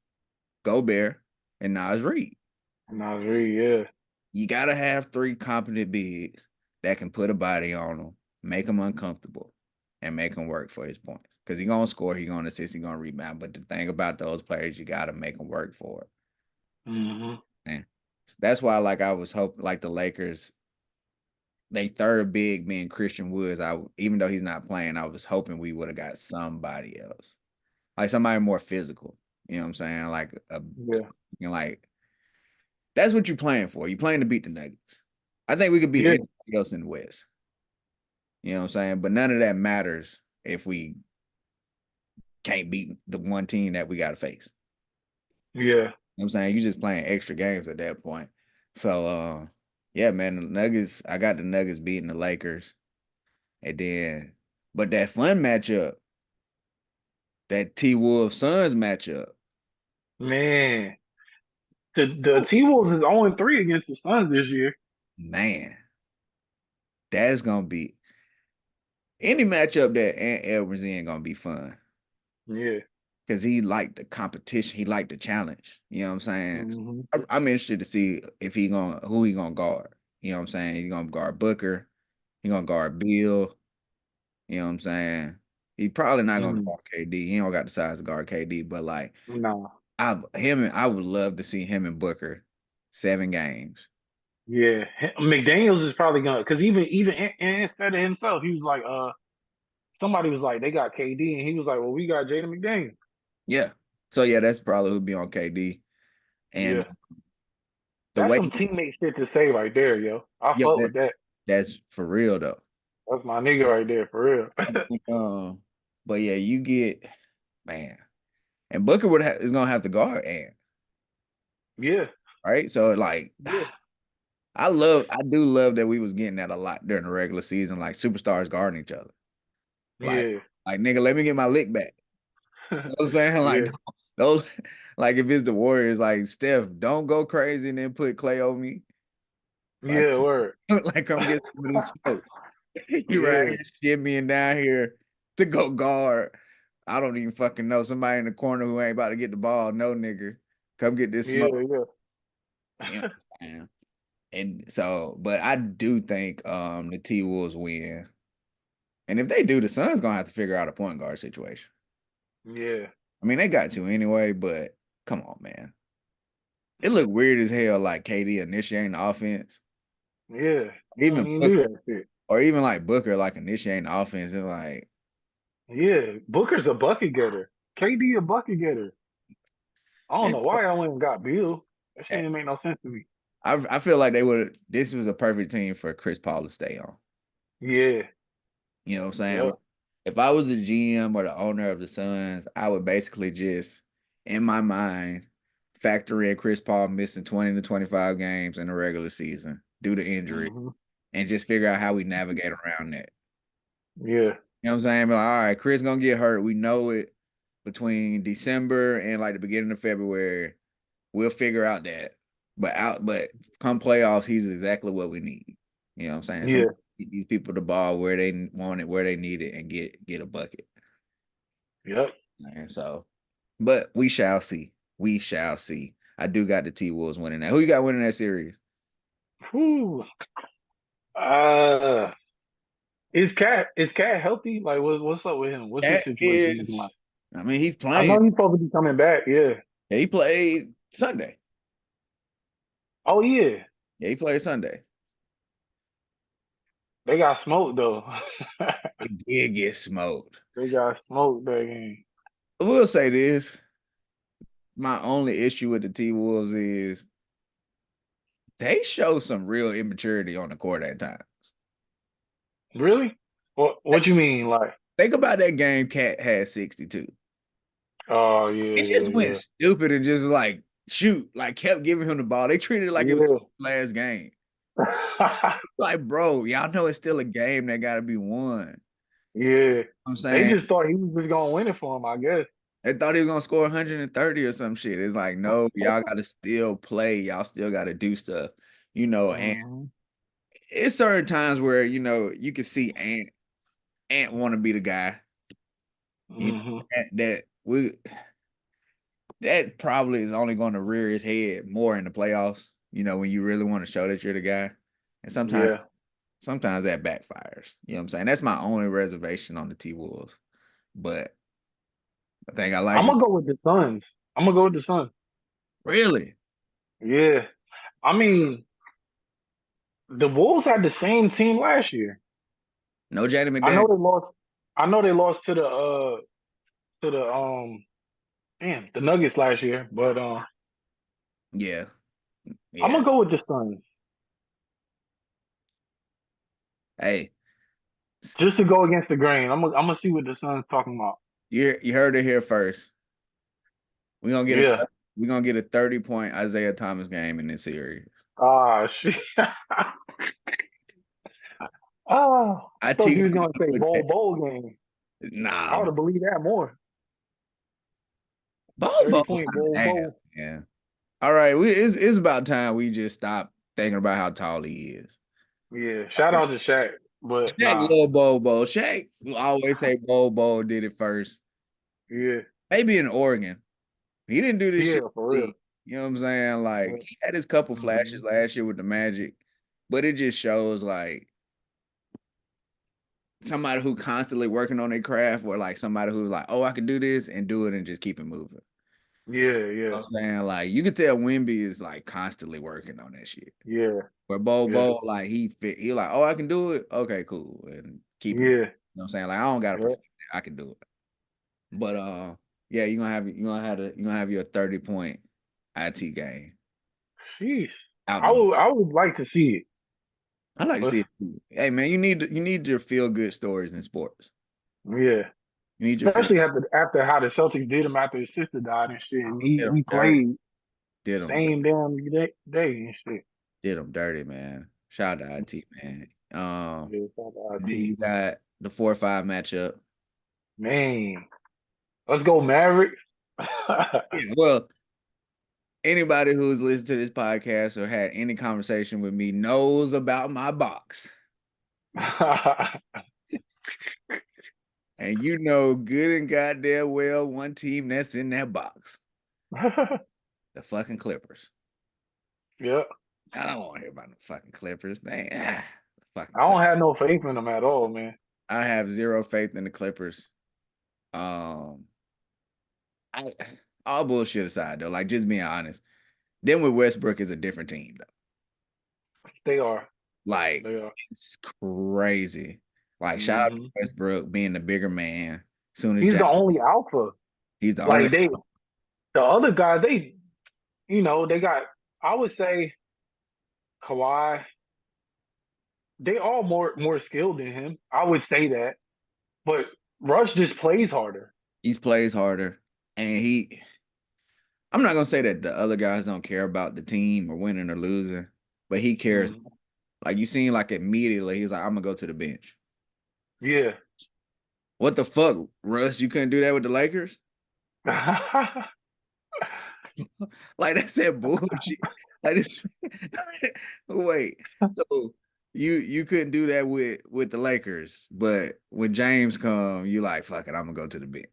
Gobert, and Naz Reid. Nasri, yeah. You gotta have 3 competent bigs that can put a body on them, make them uncomfortable, and make them work for his points. Because he's gonna score, he's gonna assist, he's gonna rebound. But the thing about those players, you gotta make them work for it. Mm-hmm. And that's why, like, I was hoping, like the Lakers, they third big being Christian Woods. Even though he's not playing, I was hoping we would have got somebody else, like somebody more physical. You know what I'm saying? Yeah. Like that's what you're playing for. You're playing to beat the Nuggets. I think we could beat Yeah. anybody else in the West. You know what I'm saying? But none of that matters if we can't beat the one team that we got to face. Yeah. You know what I'm saying? You're just playing extra games at that point. So, yeah, man, the Nuggets, I got the Nuggets beating the Lakers. And then, but that fun matchup, that T Wolves Suns matchup, Man. The T Wolves is 0-3 against the Suns this year. man, that is going to be any matchup that Ant Edwards in going to be fun. Yeah. Because he liked the competition, he liked the challenge. You know what I'm saying? Mm-hmm. I'm interested to see if who he gonna guard. You know what I'm saying? He's gonna guard Booker. He gonna guard Bill. You know what I'm saying? He probably not gonna Mm-hmm. guard KD. He don't got the size to guard KD, but like No. I would love to see him and Booker 7 games. Yeah. McDaniels is probably gonna because even instead of himself, he was like, somebody was like, they got KD, and he was like, well, we got Jaden McDaniels. Yeah. So yeah, that's probably who'd be on KD. And Yeah. the That's way some teammate shit to say right there, yo. I yeah, fuck with that. that's for real though. That's my nigga right there, for real. But yeah, you get man. And Booker is gonna have to guard Ant, Yeah. right? So like Yeah. I do love that we was getting that a lot during the regular season, like superstars guarding each other. Like, Yeah. like nigga, let me get my lick back. You know what I'm saying? Like Yeah. those like if it's the Warriors, like Steph, don't go crazy and then put Clay on me. Like, Yeah, word. like come get some of this smoke. You right Yeah. here shimmy down here to go guard. I don't even fucking know. Somebody in the corner who ain't about to get the ball. No nigga. Come get this Yeah, smoke. yeah. You know what I'm saying? And so, but I do think the T Wolves win. And if they do, the Suns gonna have to figure out a point guard situation. Yeah. I mean, they got to anyway, but come on, man. It looked weird as hell, like KD initiating the offense. Yeah. He don't Even even do Booker, that shit. or even like Booker, like initiating the offense, and like Yeah. Booker's a bucket getter. KD a bucket getter. I don't it, know why I went and got Bill. That shit didn't make no sense to me. I feel like they would. This was a perfect team for Chris Paul to stay on. Yeah. You know what I'm saying? Yep. Like, if I was the GM or the owner of the Suns, I would basically just, in my mind, factor in Chris Paul missing 20 to 25 games in the regular season due to injury, Hmm. and just figure out how we navigate around that. Yeah. You know what I'm saying? Be like, all right, Chris gonna get hurt. We know it between December and like the beginning of February. We'll figure out that. But come playoffs, he's exactly what we need. You know what I'm saying? Yeah. Somebody get these people the ball where they want it, where they need it, and get a bucket. Yep. And so, but we shall see. We shall see. I do got the T Wolves winning that. Who you got winning that series? Whew. Uh, is Cat healthy? Like, what's up with him? What's his That situation looking like? is, I mean, he's I playing. know he's supposed to be coming back. Yeah. Yeah, he played Sunday. Oh yeah. Yeah, he played Sunday. They got smoked though. He did get smoked. They got smoked that game. I will say this. My only issue with the T Wolves is they show some real immaturity on the court at times. Really? What you mean? Like, Think about that game Cat had 62. oh yeah, It just went yeah, stupid and just like shoot, like kept giving him the ball. They treated it like it was yeah. the last game. Yeah. Like, bro, y'all know it's still a game that gotta be won. Yeah. I'm They saying just thought he was just gonna win it for him, I guess. they thought he was gonna score 130 or some shit. It's like, no, y'all gotta still play. Y'all still gotta do stuff, and Hmm. it's certain times where you can see Ant want to be the guy. You know, Hmm. that probably is only going to rear his head more in the playoffs. When you really want to show that you're the guy, and Yeah. sometimes that backfires. You know what I'm saying? That's my only reservation on the T Wolves, but I think I like I'm it. gonna go with the Suns. I'm gonna go with the Suns. Really, Yeah. I mean, the Wolves had the same team last year. no Jaden I know McDaniel. they lost. I know they lost to the damn the Nuggets last year, but Yeah, I'm yeah. gonna go with the Suns Hey, just to go against the grain. I'm gonna see what the Suns talking about. you heard it here first. We're gonna get a Yeah. we're gonna get a 30-point Isaiah Thomas game in this series. Ah, shit. I, Oh, I I thought T you was gonna say with that. bowl game. I Nah, would have believed that more. Ball 30 Ball point kind of ass, bowl. yeah. All right, it's about time we just stop thinking about how tall he is. Yeah. Shout out to Shaq, but Shaq nah. love Bobo. Shaq will always say Bobo did it first. Yeah. Maybe in Oregon. He didn't do this shit Yeah, for in the real. league. You know what I'm saying? Like he had his couple Mm-hmm. flashes last year with the Magic, but it just shows like somebody who constantly working on their craft or like somebody who's like, oh, I can do this and do it and just keep it moving. Yeah, You know yeah, what I'm saying? Like you could tell Wimby is like constantly working on that shit. yeah, Where yeah, Bobo, like he like, oh, I can do it. Okay, cool. And keep it. You know yeah, what I'm saying? Like I don't gotta yeah. perfect it. I can do it. But yeah, you're gonna have your 30-point IT game Jeez. out I the would I would like to see it. I like to Let's, see it too. Hey man, you need your feel good stories in sports. yeah. You need your feel Especially after how the Celtics did him after his sister died and shit. And did he, them he dirty. played Did them same damn day and shit. did them dirty, man. Shout out to IT, man. Yeah, shout out And to then IT. you got the 4-5 matchup. Man. Let's go, Mavericks. Yeah, well, anybody who's listened to this podcast or had any conversation with me knows about my box. And you know good and goddamn well one team that's in that box. The fucking Clippers. Yeah. I don't want to hear about the fucking Clippers. Fucking I don't Clippers. have no faith in them at all, man. I have zero faith in the Clippers. Um, I all bullshit aside though, like just being honest, them with Westbrook is a different team though. They are. Like They are. it's crazy. Like shout out to Hmm. Westbrook being the bigger man. Soon as He's Jack, the only alpha. he's the only. Like the other guys, they got. I would say Kawhi. They all more skilled than him. I would say that, but Rush just plays harder. He plays harder, and he. I'm not gonna say that the other guys don't care about the team or winning or losing, but he cares. Mhm. Like you seen, like immediately, he's like, "I'm gonna go to the bench." Yeah. What the fuck, Russ? You couldn't do that with the Lakers? Like that's that bullshit. Like this. Wait, so you couldn't do that with the Lakers, but when James come, you like, fuck it, I'm gonna go to the bench.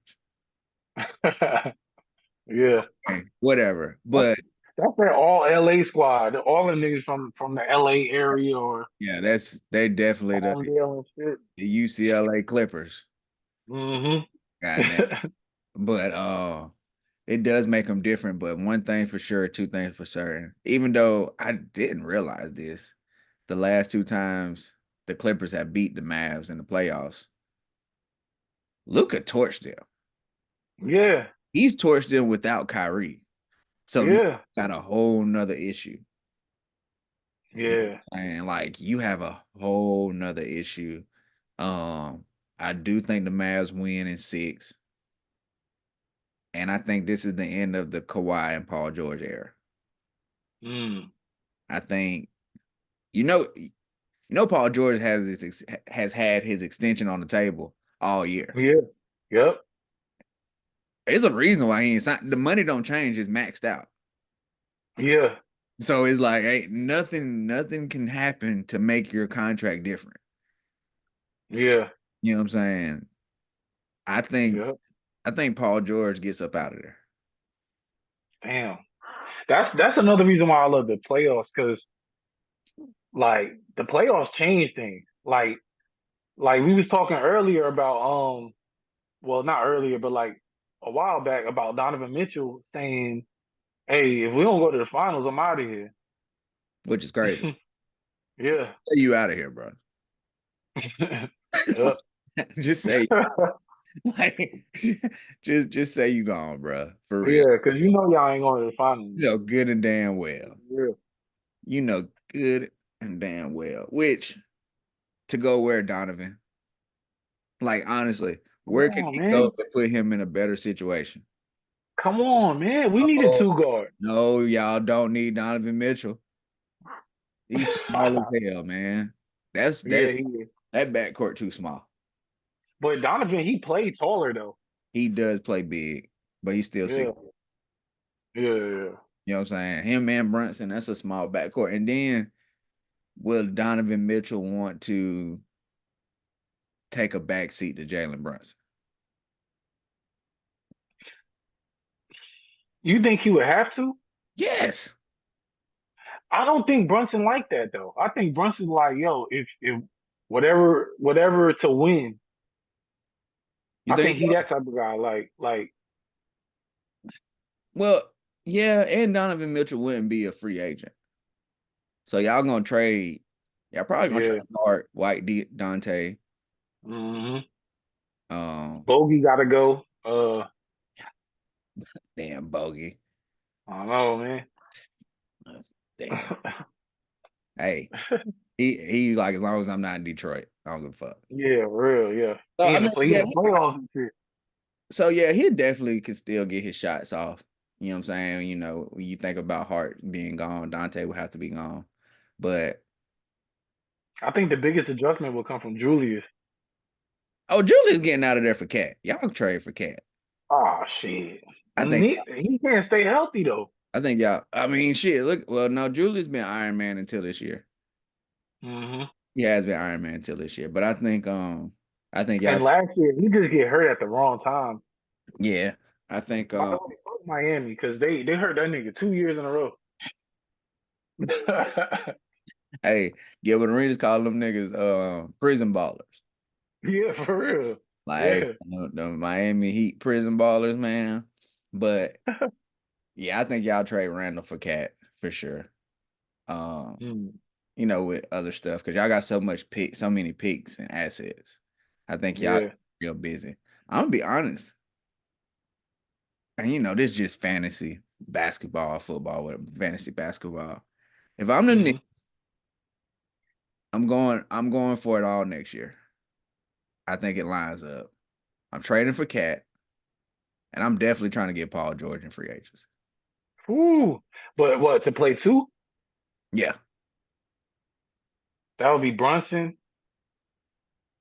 Yeah. Okay, whatever. That's, But that's that all LA squad. All the niggas from the LA area or yeah, they definitely Palmdale and shit. the UCLA Clippers. Hmm. Goddamn. But it does make them different. But one thing for sure, two things for certain. Even though I didn't realize this, the last two times the Clippers have beat the Mavs in the playoffs, Luka torched them. Yeah. He's torched them without Kyrie. So now Yeah. got a whole nother issue. Yeah. And like you have a whole nother issue. I do think the Mavs win in 6. And I think this is the end of the Kawhi and Paul George era. Mm. I think Paul George has had his extension on the table all year. Yeah. Yep. There's a reason why he ain't signed. The money don't change; it's maxed out. Yeah. So it's like, hey, nothing can happen to make your contract different. Yeah. You know what I'm saying? I think Yep. I think Paul George gets up out of there. Damn. That's another reason why I love the playoffs, because like the playoffs change things. Like we was talking earlier about well, not earlier, but like a while back about Donovan Mitchell saying, "Hey, if we don't go to the finals, I'm out of here." Which is crazy. Yeah. Say you out of here, bro. Yep. Just say like just say you gone, bro. For real. Yeah, because y'all ain't going to the finals. You know good and damn well. Yeah. You know good and damn well. Which to go where, Donovan? Like honestly, Come where could on, he go man. to put him in a better situation? Come on, man. We need a Oh, two guard. no, y'all don't need Donovan Mitchell. He's small as hell, man. That's Yeah, that he is. that backcourt too small. But Donovan, he played taller though. He does play big, but he's still Yeah. 6. Yeah, yeah. You know what I'm saying? Him and Brunson, that's a small backcourt. And then will Donovan Mitchell want to take a back seat to Jalen Brunson? You think he would have to? Yes. I don't think Brunson like that though. I think Brunson's like, yo, if whatever to win. You I think think he that type of guy. Like well, yeah, and Donovan Mitchell wouldn't be a free agent. So y'all gonna trade. Y'all probably gonna yeah. trade Hart, White, Dante. Hmm. Um, Bogey gotta go. damn Bogey. I don't know, man. Damn. Hey, he like as long as I'm not in Detroit, I don't give a fuck. Yeah, real, yeah. So I mean, He in yeah. the playoffs and shit. So yeah, he definitely could still get his shots off. You know what I'm saying? You know, when you think about Hart being gone, Dante would have to be gone. But I think the biggest adjustment will come from Julius. Julius getting out of there for Cat. Y'all can trade for Cat. Oh shit. I think He can't stay healthy though. I think y'all. I mean, shit. Look, well, no, Julius been Iron Man until this year. Hmm. He has been Iron Man until this year. But I think y'all. And last year he just get hurt at the wrong time. Yeah, I think By the way, fuck Miami, because they hurt that nigga 2 years in a row. Hey, Gilbert Arenas call them niggas prison ballers. Yeah, for real. Like Yeah. the Miami Heat prison ballers, man. But yeah, I think y'all trade Randall for Cat for sure. Um, Mm, with other stuff because y'all got so many picks and assets. I think y'all yeah. real busy. I'm gonna be honest, and this is just fantasy basketball, football, whatever, fantasy basketball. If I'm the Knicks, Hmm. I'm going for it all next year. I think it lines up. I'm trading for Cat, and I'm definitely trying to get Paul George in free agents. Ooh. But what, to play two? Yeah. That would be Brunson,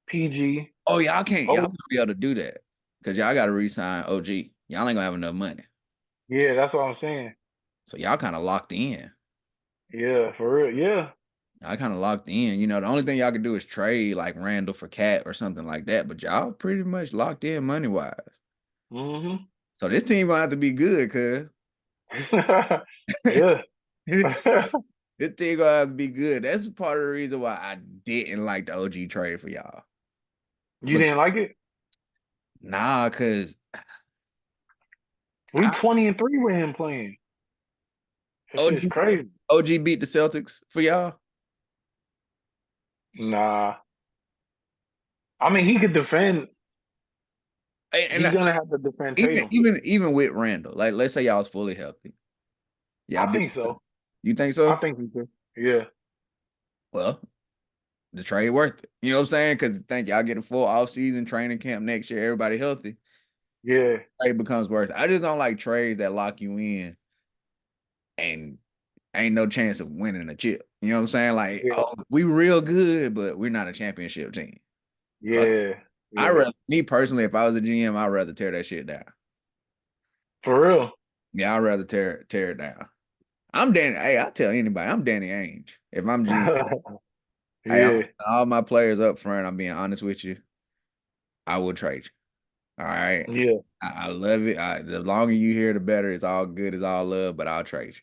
PG. Oh, y'all Oh, gonna be able to do that because y'all got to re-sign OG. Y'all ain't gonna have enough money, yeah, that's what I'm saying. so y'all kind of locked in. Yeah, for real. Yeah. I kind of locked in. The only thing y'all can do is trade like Randall for Cat or something like that. But y'all pretty much locked in money wise. Hmm. So this team gonna have to be good, cuz Yeah. this this team gonna have to be good. That's part of the reason why I didn't like the OG trade for y'all. You But didn't like it? nah, cause We 20-3 with him playing. That OG shit's crazy. OG beat the Celtics for y'all. Nah. I mean, he could defend. And He's gonna have to defend even Tatum. even even with Randall, like let's say y'all was fully healthy. Y'all I beat think so. you think I so? think he could. Yeah. Well, the trade worth it. You know what I'm saying? Because think y'all get a full off-season training camp next year, everybody healthy. Yeah. Trade becomes worth it. I just don't like trades that lock you in and ain't no chance of winning a chip. You know what I'm saying? Like, Yeah. oh, we real good, but we're not a championship team. So Yeah. I Yeah. rather me personally, if I was a GM, I'd rather tear that shit down. For real. Yeah, I'd rather tear it down. I'm Danny. Hey, I tell anybody, I'm Danny Ainge. If I'm GM, hey, I'm Yeah. all my players up front. I'm being honest with you. I will trade you. All right. Yeah. I love it. The longer you here, the better. It's all good. It's all love. But I'll trade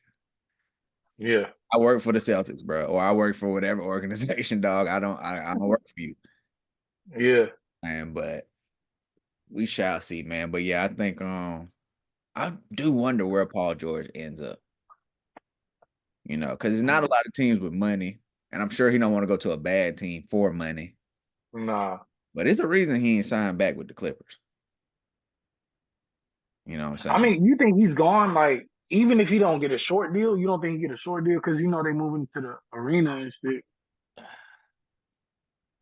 you. Yeah. I work for the Celtics, bro, or I work for whatever organization, dog. I don't work for you, Yeah. man. But we shall see, man. But yeah, I think I do wonder where Paul George ends up. Because there's not a Mm. lot of teams with money, and I'm sure he don't want to go to a bad team for money. Nah. But it's a reason he ain't signed back with the Clippers. You know what I'm I saying? mean, you think he's gone? Like, even if he don't get a short deal, you don't think he get a short deal because they moving to the arena and shit. I'm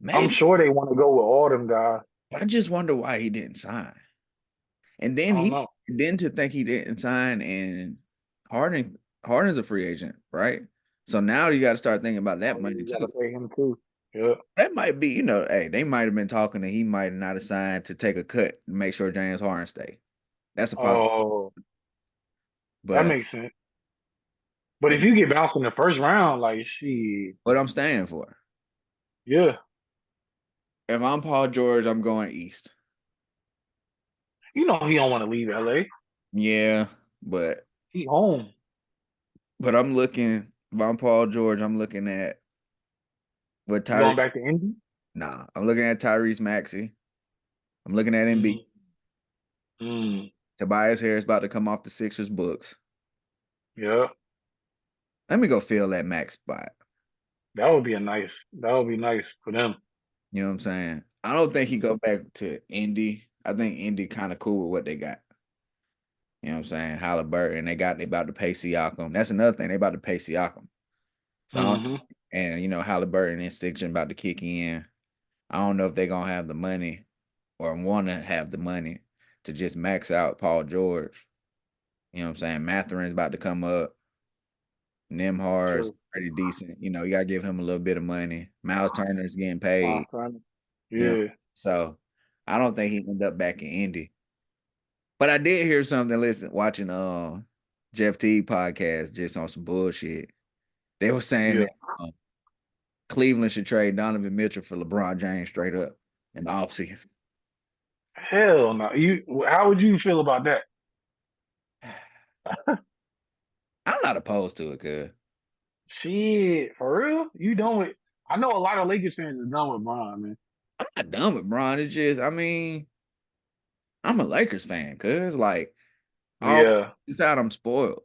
Maybe. sure they want to go with all them guys. But I just wonder why he didn't sign. And I then don't know. to think he didn't sign and Harden's a free agent, right? So now you got to start thinking about that Oh, yeah, money you too. gotta pay him too. Yeah. That might be, hey, they might have been talking and he might not have signed to take a cut to make sure James Harden stay. That's a possible. Oh, that But makes sense. But if if you get bounced in the first round, like, shit, what I'm staying for. yeah, If I'm Paul George, I'm going east. he don't want to leave LA. Yeah, but He home. I'm looking. If I'm Paul George, I'm looking at what You Tyrese. going back to Indy? Nah, I'm looking at Tyrese Maxey. I'm looking at Mm, Embiid. mm, Tobias Harris about to come off the Sixers books. yeah, Let me go fill that max spot. that would be a nice. That would be nice for them. You know what I'm saying? I don't think he go back to Indy. I think Indy kind of cool with what they got. You know what I'm saying? Halliburton, they about to pay Siakam. That's another thing. They about to pay Siakam. So I don't, Hmm. and Halliburton and Stiction about to kick in. I don't know if they're gonna have the money or want to have the money to just max out Paul George. You know what I'm saying? Matherin's about to come up. Nimhar's True. pretty decent. You gotta give him a little bit of money. Miles Turner's getting My paid. son. You know, Yeah. so I don't think he end up back in Indy. But I did hear something. Listen, watching Jeff T podcast just on some bullshit. They were saying Yeah. that Cleveland should trade Donovan Mitchell for LeBron James straight up in the offseason. Hell no. How would you feel about that? I'm not opposed to it, cuz. Shit, for real? You done with? I know a lot of Lakers fans are done with Bron, man. I'm not done with Bron. It's just, I mean, I'm a Lakers fan, cause like all Yeah, this out, I'm spoiled.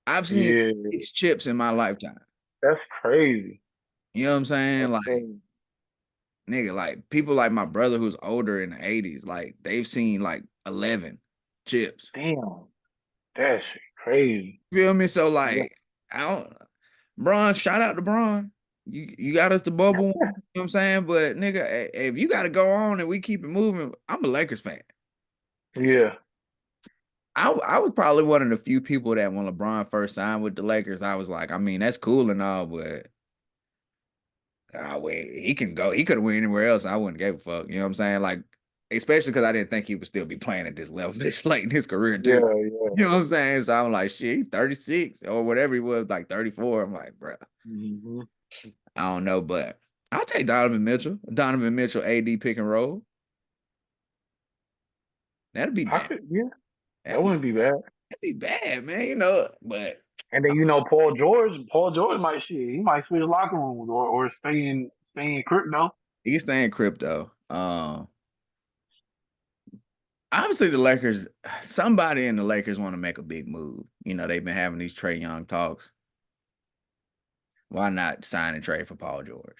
I've seen yeah, 6 chips in my lifetime. that's crazy. You know what I'm saying? That's Like, crazy. nigga, like people like my brother who's older in the 80s, like they've seen like 11 chips. Damn, that shit crazy. Feel me? So Yeah, like, I don't Bron, shout out to Bron. You got us the bubble, you know what I'm saying? But nigga, if you gotta go on and we keep it moving, I'm a Lakers fan. yeah, I was probably one of the few people that when LeBron first signed with the Lakers, I was like, I mean, that's cool and all, but wait, he can go. He could have went anywhere else. I wouldn't give a fuck. You know what I'm saying? Like, especially because I didn't think he would still be playing at this level this late in his career, too. yeah, yeah. You know what I'm saying? So I'm like, shit, he's 36 or whatever he was, like 34. I'm like, bro, Hmm. I don't know, but I'll take Donovan Mitchell. Donovan Mitchell, AD pick and roll. That'd be I bad. could, yeah, that That'd be wouldn't be bad. that'd be bad, man. You know, but And then Paul George might shit. He might switch locker rooms or stay in crypto. he's staying crypto. Obviously the Lakers, somebody in the Lakers want to make a big move. You know, they've been having these Trae Young talks. Why not sign and trade for Paul George?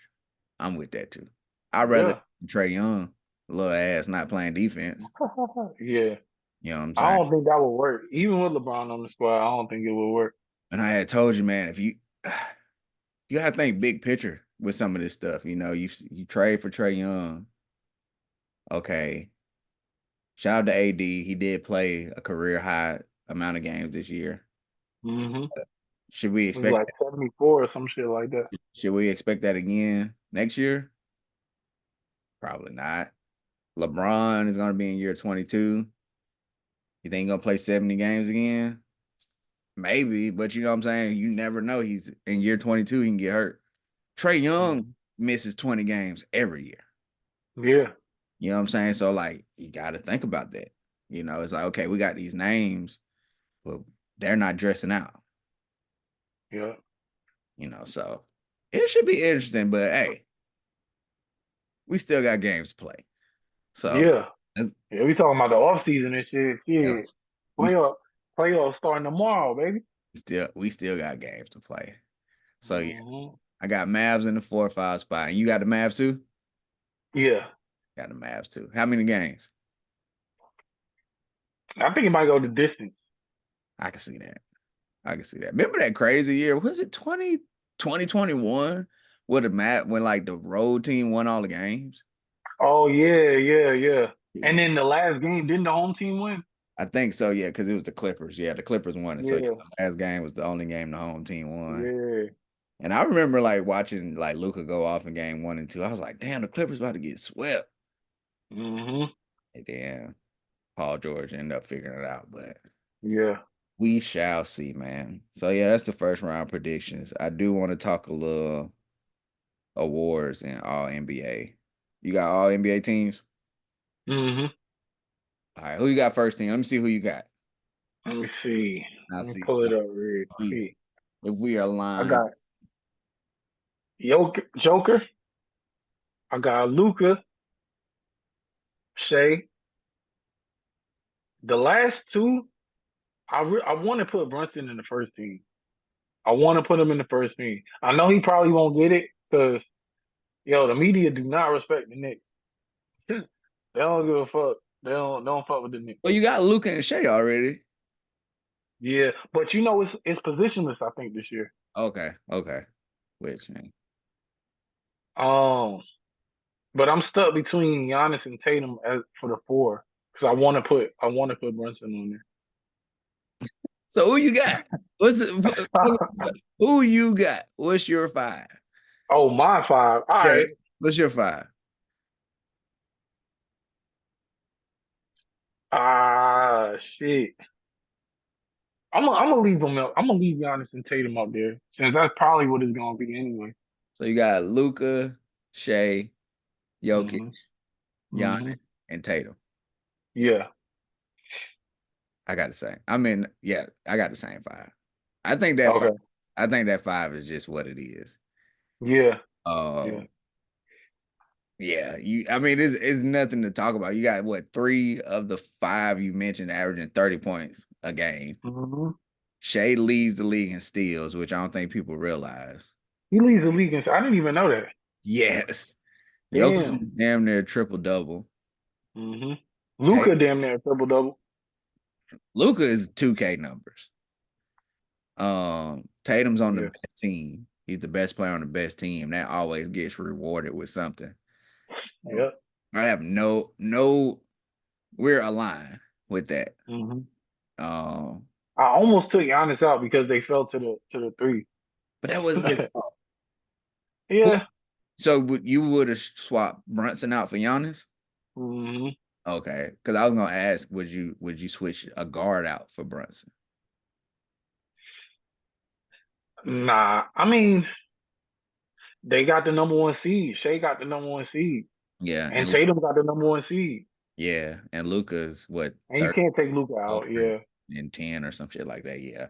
I'm with that too. I'd rather Yeah, Trae Young, little ass, not playing defense. yeah. You know what I'm I saying? don't think that would work. Even with LeBron on the squad, I don't think it would work. And I had told you, man, if you gotta think big picture with some of this stuff. You know, you trade for Trae Young. Okay. Shout out to AD. He did play a career high amount of games this year. Hmm. Should we It was expect like 74 or some shit like that. should we expect that again next year? Probably not. LeBron is gonna be in year 22. You think he's gonna play 70 games again? Maybe, but you know what I'm saying? You never know. He's in year 22, he can get hurt. Trae Young Mhm. misses 20 games every year. Yeah, You know what I'm saying? So, like, you got to think about that. You know, it's like, okay, we got these names, but they're not dressing out, yeah, you know, so it should be interesting, but hey, we still got games to play. So, yeah. that's- Yeah, we talking about the off season and shit. yeah, Shit. we Playoff playoff starting tomorrow, baby. we still got games to play. So, yeah, Hmm. I got Mavs in the 4 or 5 spot. And you got the Mavs too? Yeah. Got the Mavs too. How many games? I think it might go the distance. I can see that. I can see that. Remember that crazy year? Was it 2021? Where the map when like the road team won all the games? Oh yeah, yeah, yeah. And Yeah. then the last game, didn't the home team win? I think so, yeah, because it was the Clippers. Yeah, the Clippers won it. So yeah, Yeah, the last game was the only game the home team won. yeah. And I remember like watching like Luca go off in game 1 and 2. I was like, damn, the Clippers about to get swept. Hmm. And then Paul George ended up figuring it out. But Yeah. we shall see, man. So yeah, that's the first round predictions. I do want to talk a little awards and all NBA. You got all NBA teams? Hmm. All right, who you got first team? Let me see who you got. Let me see. I'll Let me see pull it up real if quick. we are I aligned. got Joker. I got Luca, Shea. The last two, I want to put Brunson in the first team. I want to put him in the first team. I know he probably won't get it because the media do not respect the Knicks. They don't give a fuck. They don't fuck with the Knicks. Well, you got Luca and Shea already. Yeah, but it's positionless. I think this year. Okay. Which man. Um, but I'm stuck between Giannis and Tatum for the four because I want to put Brunson on So who you got? What's there. who you got? What's your five? Oh, my five. All Yeah. right. What's your five? Ah, shit. I'm gonna leave them up. I'm gonna leave Giannis and Tatum up there since that's probably what it's gonna be anyway. So you got Luca, Shea, Jokic, Hmm. Giannis, Hmm. and Tatum. Yeah. I got the same. I mean, yeah, I got the same five. I think that five, Okay. I think that 5 is just what it is. Yeah, yeah. Um, yeah, I mean, it's nothing to talk about. You got what 3 of the 5 you mentioned averaging 30 points a game. Hmm. Shea leads the league in steals, which I don't think people realize. He leads the league, and I didn't even know that. Yes, Jokic Damn. is damn near triple double. Hmm. Luca damn near triple double. Luca is 2K numbers. Tatum's on the Yeah. best team. He's the best player on the best team. That always gets rewarded with something. So Yep. I have no. We're aligned with that. Hmm. Um, I almost took Giannis out because they fell to the three. but that wasn't his fault. Who- Yeah. So you would have swapped Brunson out for Giannis? Hmm. Okay, because I was gonna ask, would you switch a guard out for Brunson? Nah, I mean they got the number one seed. Shea got the number one seed, Yeah, and Tatum got the number one seed. and Luca's what And you 30 can't take Luca out. Yeah, and 10 or some shit like that. Yeah.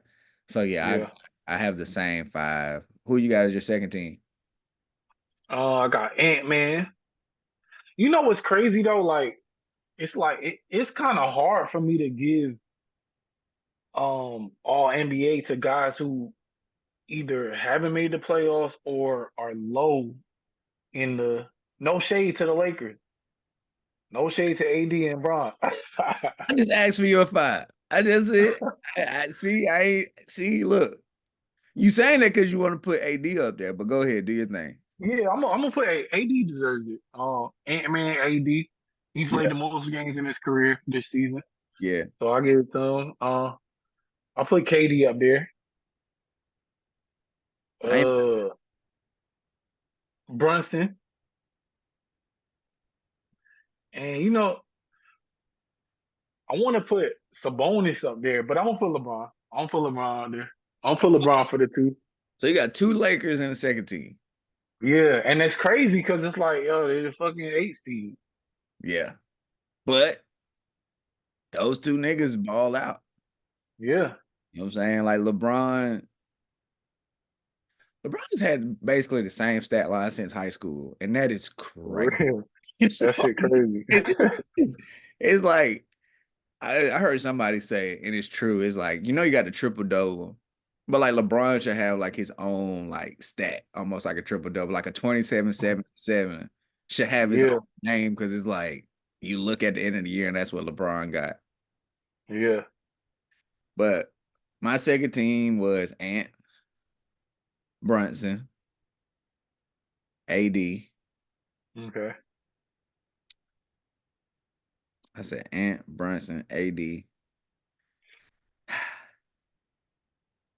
So yeah, yeah. I have the same 5. Who you got as your second team? I got Ant Man. You know what's crazy though? Like it's kind of hard for me to give all NBA to guys who either haven't made the playoffs or are low in the. No shade to the Lakers. No shade to AD and Bron. I just asked for your 5. I just said, I see. I ain't see. Look, you saying that because you want to put AD up there, but go ahead, do your thing. Yeah, I'm gonna put AD deserves it. Ant Man AD, he Yeah, played the most games in his career this season, yeah. so I give it to him. I'll put KD up there. I ain't, Uh, Brunson, and I want to put Sabonis up there, but I'm gonna put LeBron. I'm gonna put LeBron up there. I'm gonna put LeBron for the two. so you got 2 Lakers in the second team. Yeah, and it's crazy because it's like, yo, they're the fucking eight seed. Yeah, but those 2 niggas ball out. Yeah, You know what I'm saying? Like LeBron's had basically the same stat line since high school, and that is for crazy. real. That shit crazy. it's, it's like I heard somebody say, and it's true. It's like you got the triple double, but like LeBron should have like his own like stat, almost like a triple double, like a 27-7-7 should have his own Yeah, name because it's like you look at the end of the year and that's what LeBron got. yeah. But my second team was Ant, Brunson, AD. Okay. I said Ant, Brunson, AD.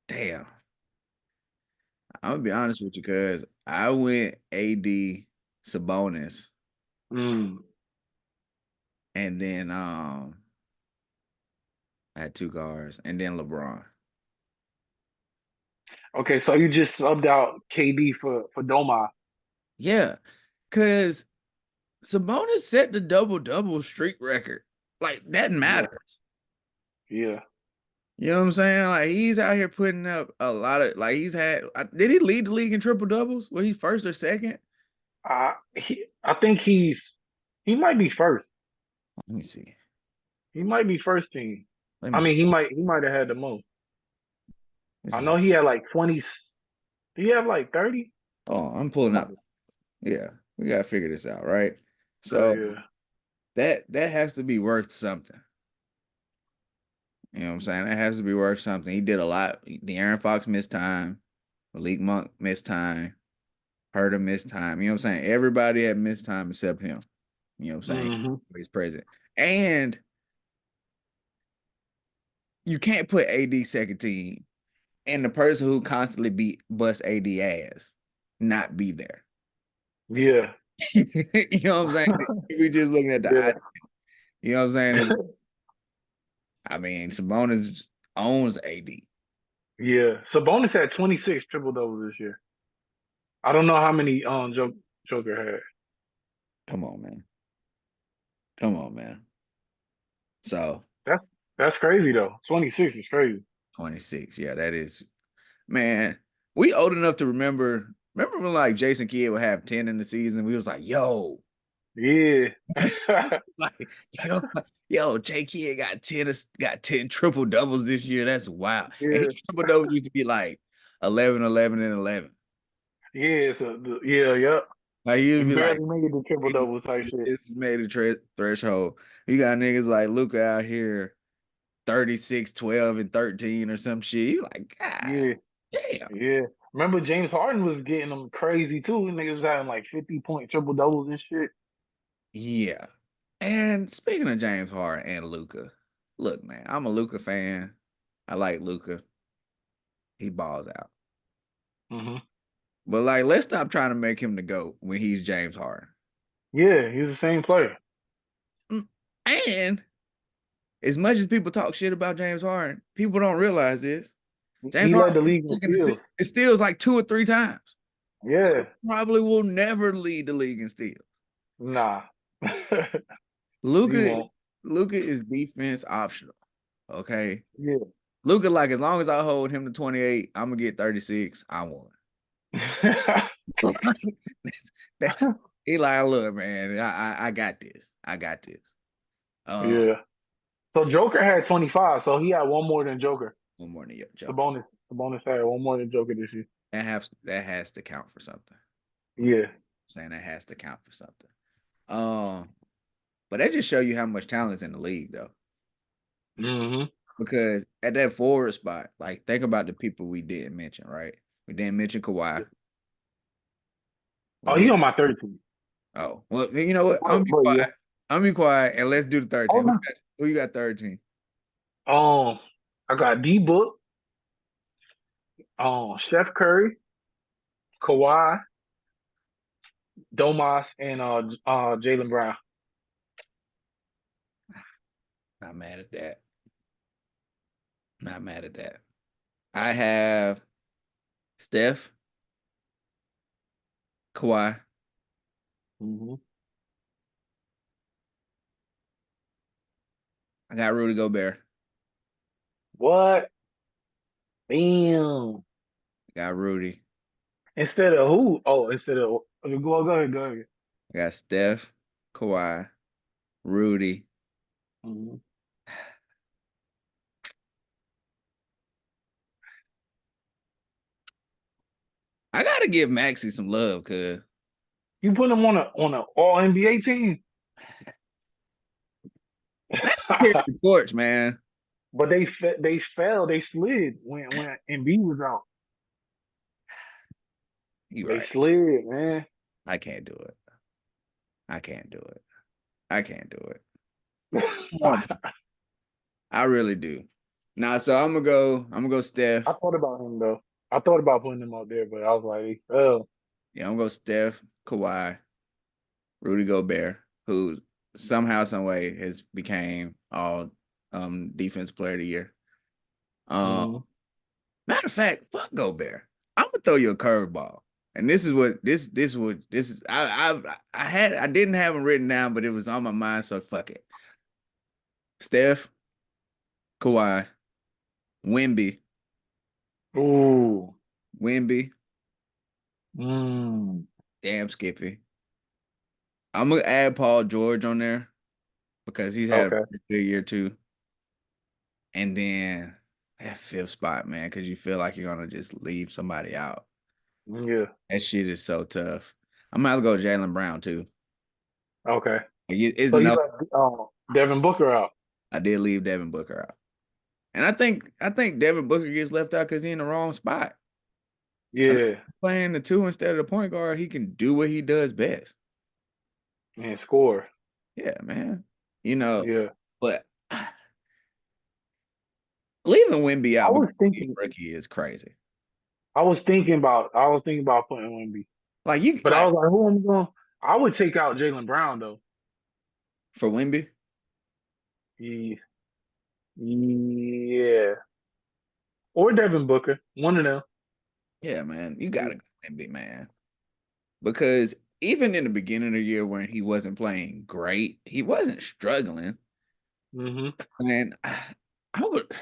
Damn. I'm gonna be honest with you, cuz I went AD Sabonis Mm. and then I had 2 guards and then LeBron. Okay, so you just subbed out KD for Doma. Yeah, cuz Sabonis set the double-double streak record. Like that Yeah, matters. yeah. You know what I'm saying? Like he's out here putting up a lot of like did he lead the league in triple doubles? Was he first or second? I think he might be first. Let me see. He might be first team. Let I me mean, see. he might have had the most. This I is know he had like 20. Did he have like 30? oh, I'm pulling up. Yeah, we gotta figure this out, right? So Yeah. that has to be worth something. You know what I'm saying? That has to be worth something. He did a lot. The Aaron Fox missed time. Malik Monk missed time. Herder missed time. You know what I'm saying? Everybody had missed time except him. You know what I'm saying? Hmm. He's present. And you can't put AD second team and the person who constantly beat bust AD ass not be there. Yeah. You know what I'm saying? If we just looking at the eye, Yeah. you know what I'm saying? I mean, Sabonis owns AD. Yeah. Sabonis had 26 triple doubles this year. I don't know how many Joker had. Come on, man. Come on, man. So That's crazy though. 26 is crazy. 26. Yeah, that is man. we old enough to remember. Remember when like Jason Kidd would have 10 in the season? We was like, yo, Yeah. like yo, J Kidd got 10 triple doubles this year. That's wild. And Yeah. his triple doubles used to be like 11, 11, and 11. Yeah. Yeah. Like he'd He be like, barely made the triple hey, double type shit. this is made a threshold. You got niggas like Luka out here 36, 12, and 13 or some shit. You like, God Yeah. damn. Yeah. Remember James Harden was getting them crazy too. Niggas was having like 50-point triple doubles and shit. Yeah. And speaking of James Harden and Luka, look, man, I'm a Luka fan. I like Luka. He balls out. Hmm. But like, let's stop trying to make him the GOAT when he's James Harden. Yeah, he's the same player. And as much as people talk shit about James Harden, people don't realize this. James He led the Harden league in steals. it steals like 2 or 3 times. Yeah. Probably will never lead the league in steals. Nah. He Luka won't. Luka is defense optional. Okay. Yeah. Luka, like as long as I hold him to 28, I'm gonna get 36. I won. that's he like, look, man, I got this. I got this. Yeah. So Joker had 25, so he had one more than Joker. One more than your Joker. Sabonis had one more than Joker this year. That has to count for something. Yeah. I'm saying that has to count for something. But that just show you how much talent's in the league, though. Hmm. Because at that forward spot, like think about the people we didn't mention, right? We didn't mention Kawhi. We Oh, he did. on my 13. Oh, well, you know what? I'm gonna be But yeah. quiet. I'm gonna be quiet and let's do the 13. Oh no. Who you got 13? I got D Book, Steph Curry, Kawhi, Domas, and Jalen Brown. Not mad at that. Not mad at that. I have Steph, Kawhi. Hmm. I got Rudy Gobert. What? Damn. I got Rudy. Instead of who? Oh, instead of go ahead. I got Steph, Kawhi, Rudy. Hmm. I gotta give Maxie some love, cuz You put him on a All NBA team, Maxie carried the torch, man. but they fell, they slid when Embiid was out. You They right. slid, man. I can't do it. I can't do it. I can't do it. I want to. I really do. Nah, so I'm gonna go I Steph. thought about him though. I thought about putting him out there, but I was like, oh, Yeah, I'm gonna go Steph, Kawhi, Rudy Gobert, who somehow, some way has became all defense player of the year. Um mm, Matter of fact, fuck Gobert. I'm gonna throw you a curveball. And this is I didn't have them written down, but it was on my mind, so fuck it. Steph, Kawhi, Wemby, ooh, Wemby, mm, damn Skippy. I'm gonna add Paul George on there because he's had a okay, good year too. And then that fifth spot, man, because you feel like you're gonna just leave somebody out. yeah, That shit is so tough. I'm gonna have to go Jalen Brown too. okay. It's So you no, let Devin Booker out? I did leave Devin Booker out. And I think Devin Booker gets left out because he's in the wrong spot. I think Yeah, playing the two instead of the point guard, he can do what he does best. and score. Yeah, man. You know, Yeah, but leaving Wemby I out because was he's thinking, a rookie is crazy. I was thinking about putting Wemby, Like you but I like was like, who am I going? I would take out Jalen Brown though. for Wemby, Yeah, yeah, or Devin Booker, one of them. yeah, man, you gotta go Wemby, man. Because even in the beginning of the year when he wasn't playing great, he wasn't struggling. Hmm. And I would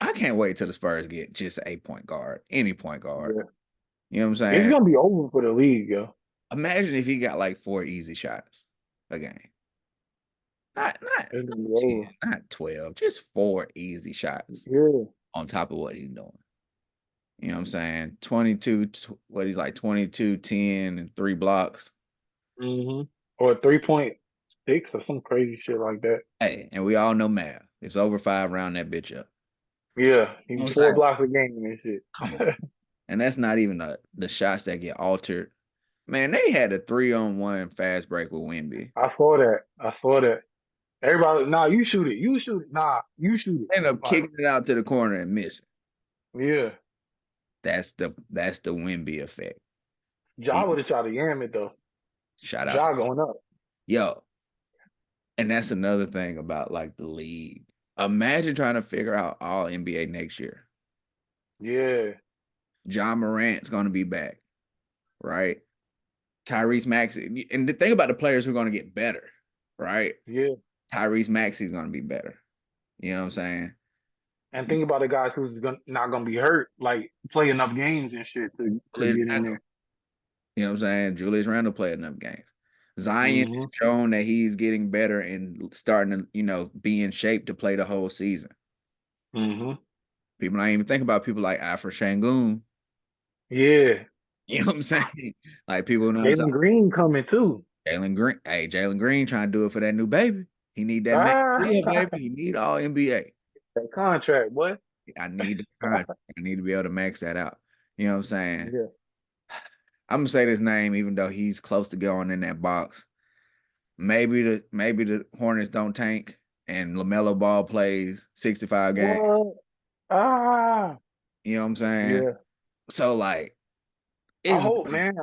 I can't wait till the Spurs get just a point guard, any point guard. Yeah, You know what I'm It's saying? gonna be over for the league, yo. Imagine if he got like 4 easy shots a game. Not It's gonna be 10, over. not 12, just 4 easy shots Yeah. on top of what he's doing. You know what I'm saying? 22, what he's like 22, 10, and 3 blocks. Or 3.6 or some crazy shit like that. Hey, and we all know math. It's over 5, round that bitch up. Yeah, You know he's what I'm 4 saying? blocks a game and shit. Come on. And that's not even the shots that get altered. Man, they had a 3-on-1 fast break with Wemby. I saw that. I saw that. Everybody, nah, you shoot it. You shoot it. Nah, you shoot it. End up Like, kicking it out to the corner and missing. yeah. That's the Wemby effect. Ja He, would have tried to yam it though. shout out to Ja going up. yo. And that's another thing about like the league. Imagine trying to figure out all NBA next year. Yeah. John Morant's going to be back, right? Tyrese Maxey. And the thing about the players who are going to get better, right? Yeah. Tyrese Maxey's going to be better. You know what I'm saying? And think about the guys who's not gonna be hurt, like play enough games and shit to Julius get in Randle. there. You know what I'm saying? Julius Randle played enough games. Zion has hmm shown that he's getting better and starting to, be in shape to play the whole season. hmm People don't even think about people like Alfred Şengün. Yeah. You know what I'm saying? Like people know Jalen Green coming too. Jalen Green. Hey, Jalen Green trying to do it for that new baby. He need that max Ah, deal, baby. He need all NBA. that contract, boy. I need the contract. I need to be able to max that out. You know what I'm saying? Yeah. I'm gonna say this name, even though he's close to going in that box. Maybe the Hornets don't tank and LaMelo Ball plays 65 games. What? Ah. You know what I'm saying? Yeah. So like, I it's hope, man.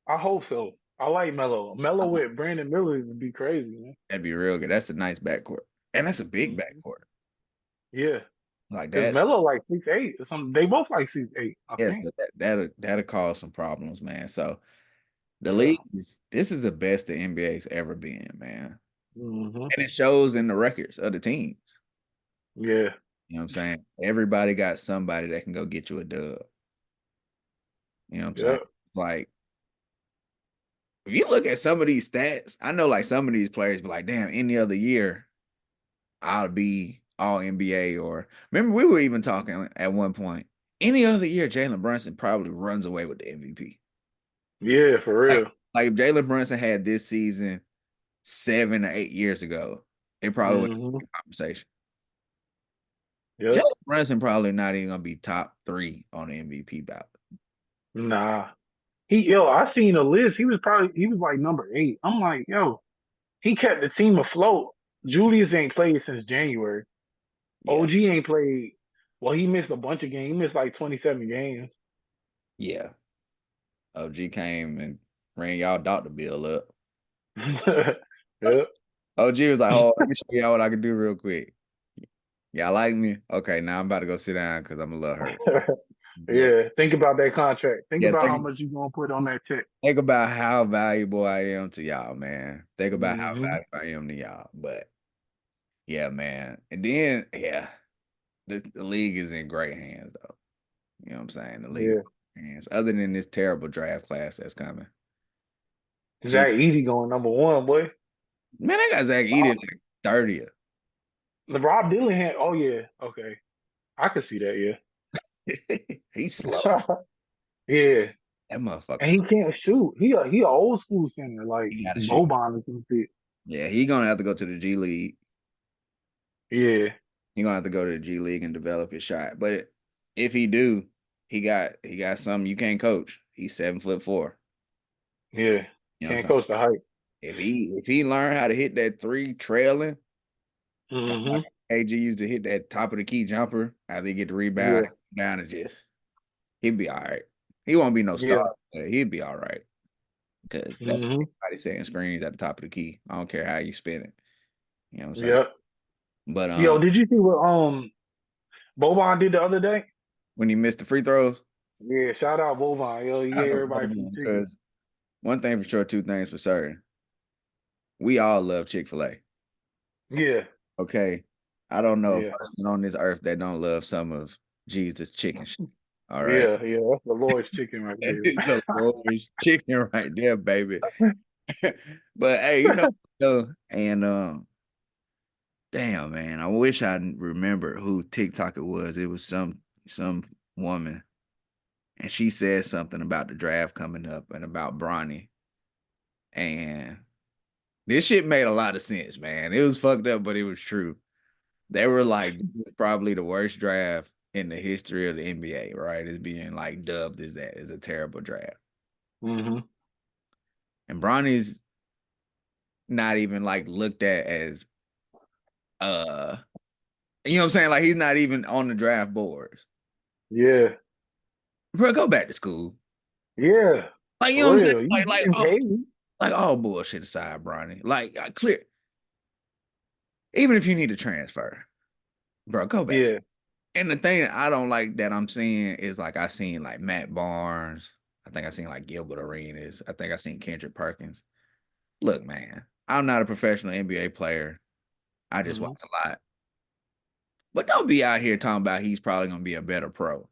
I hope so. I like Melo. Melo with Brandon Miller would be crazy, man. that'd be real good. That's a nice backcourt, and that's a big Mhm. backcourt Yeah. like Because that. Melo like 6'8" or something. They both like 6'8", I Yeah, think. that'll cause some problems, man. So the Yeah. league this is the best the NBA's ever been, man. hmm And it shows in the records of the teams. Yeah. You know what I'm saying? Everybody got somebody that can go get you a dub. You know what I'm saying? Yeah. Like, if you look at some of these stats, I know like some of these players be like, damn, any other year, I'll be all NBA. Or remember, we were even talking at one point. Any other year, Jalen Brunson probably runs away with the MVP. Yeah, for Like, real. like if Jalen Brunson had this season 7 or 8 years ago, it probably would have hmm been a conversation. Yep. Jalen Brunson probably not even gonna be top 3 on the MVP ballot. Nah. I seen a list. He was like number 8. I'm like, yo, he kept the team afloat. Julius ain't played since January. Yeah, OG ain't played. Well, he missed a bunch of games. He missed like 27 games. yeah. OG came and ran y'all doctor bill up. Yep. OG was like, "Oh, let me show y'all what I can do real quick. Y'all like me? Okay, now I'm about to go sit down because I'm a little hurt." Yeah, Yeah. Think about that contract. Think yeah. about how much you gonna put on that check. Think about how valuable I am to y'all, man. Think about how hmm valuable I am to y'all. But yeah, man. And then yeah, the league is in great hands though. You know what I'm saying? The league is Yeah. in great hands. Other than this terrible draft class that's coming. Gee, Zach Edey going number 1, boy. man, I got Zach Edey Rob, like 30th. Rob Dillingham. Oh yeah. Okay. I could see that. He's slow. Yeah. Yeah. That And motherfucker. he can't shoot. He a old school center like He got to shoot. Boban or some shit. Yeah, he gonna have to go to the G League. Yeah. He gonna have to go to the G League and develop his shot. But if he do, he got something you can't coach. He's 7'4". Yeah. You know what I'm Can't saying? coach the height. If he learn how to hit that 3 trailing, kind of like hmm AG used to hit that top of the key jumper after he get the rebound Yeah. down and just he'd be all right. He won't be no Yeah. star, but he'd be all right. Because that's hmm everybody setting screens at the top of the key. I don't care how you spin it. You know what I'm saying? Yep. But Yo, did you see what Boban did the other day? when he missed the free throws, Yeah, shout out Boban. Yo, he I gave don't everybody free tickets. because one thing for sure, two things for certain. We all love Chick-fil-A. Yeah. Okay. I don't know a Yeah. person on this earth that don't love some of Jesus chicken shit. All right. Yeah, yeah, that's the Lord's chicken right That there. is the Lord's chicken right there, baby. But hey, you know, and damn man, I wish I remember who TikTok it was. It was some woman, and she said something about the draft coming up and about Bronny. And this shit made a lot of sense, man. It was fucked up, but it was true. They were like, this is probably the worst draft in the history of the NBA, right? It's being like dubbed as that is a terrible draft. Hmm. And Bronny's not even like looked at as you know what I'm saying? Like he's not even on the draft boards. Yeah, Bro, go back to school. yeah, Like you know for what I'm saying? real. You Like getting paid? all bullshit aside, Bronny. Like clear. Even if you need to transfer, bro, go back. Yeah. And the thing that I don't like that I'm seeing is like I seen like Matt Barnes. I think I seen like Gilbert Arenas. I think I seen Kendrick Perkins. Look, man, I'm not a professional NBA player. I just Hmm. watch a lot. But don't be out here talking about he's probably gonna be a better pro.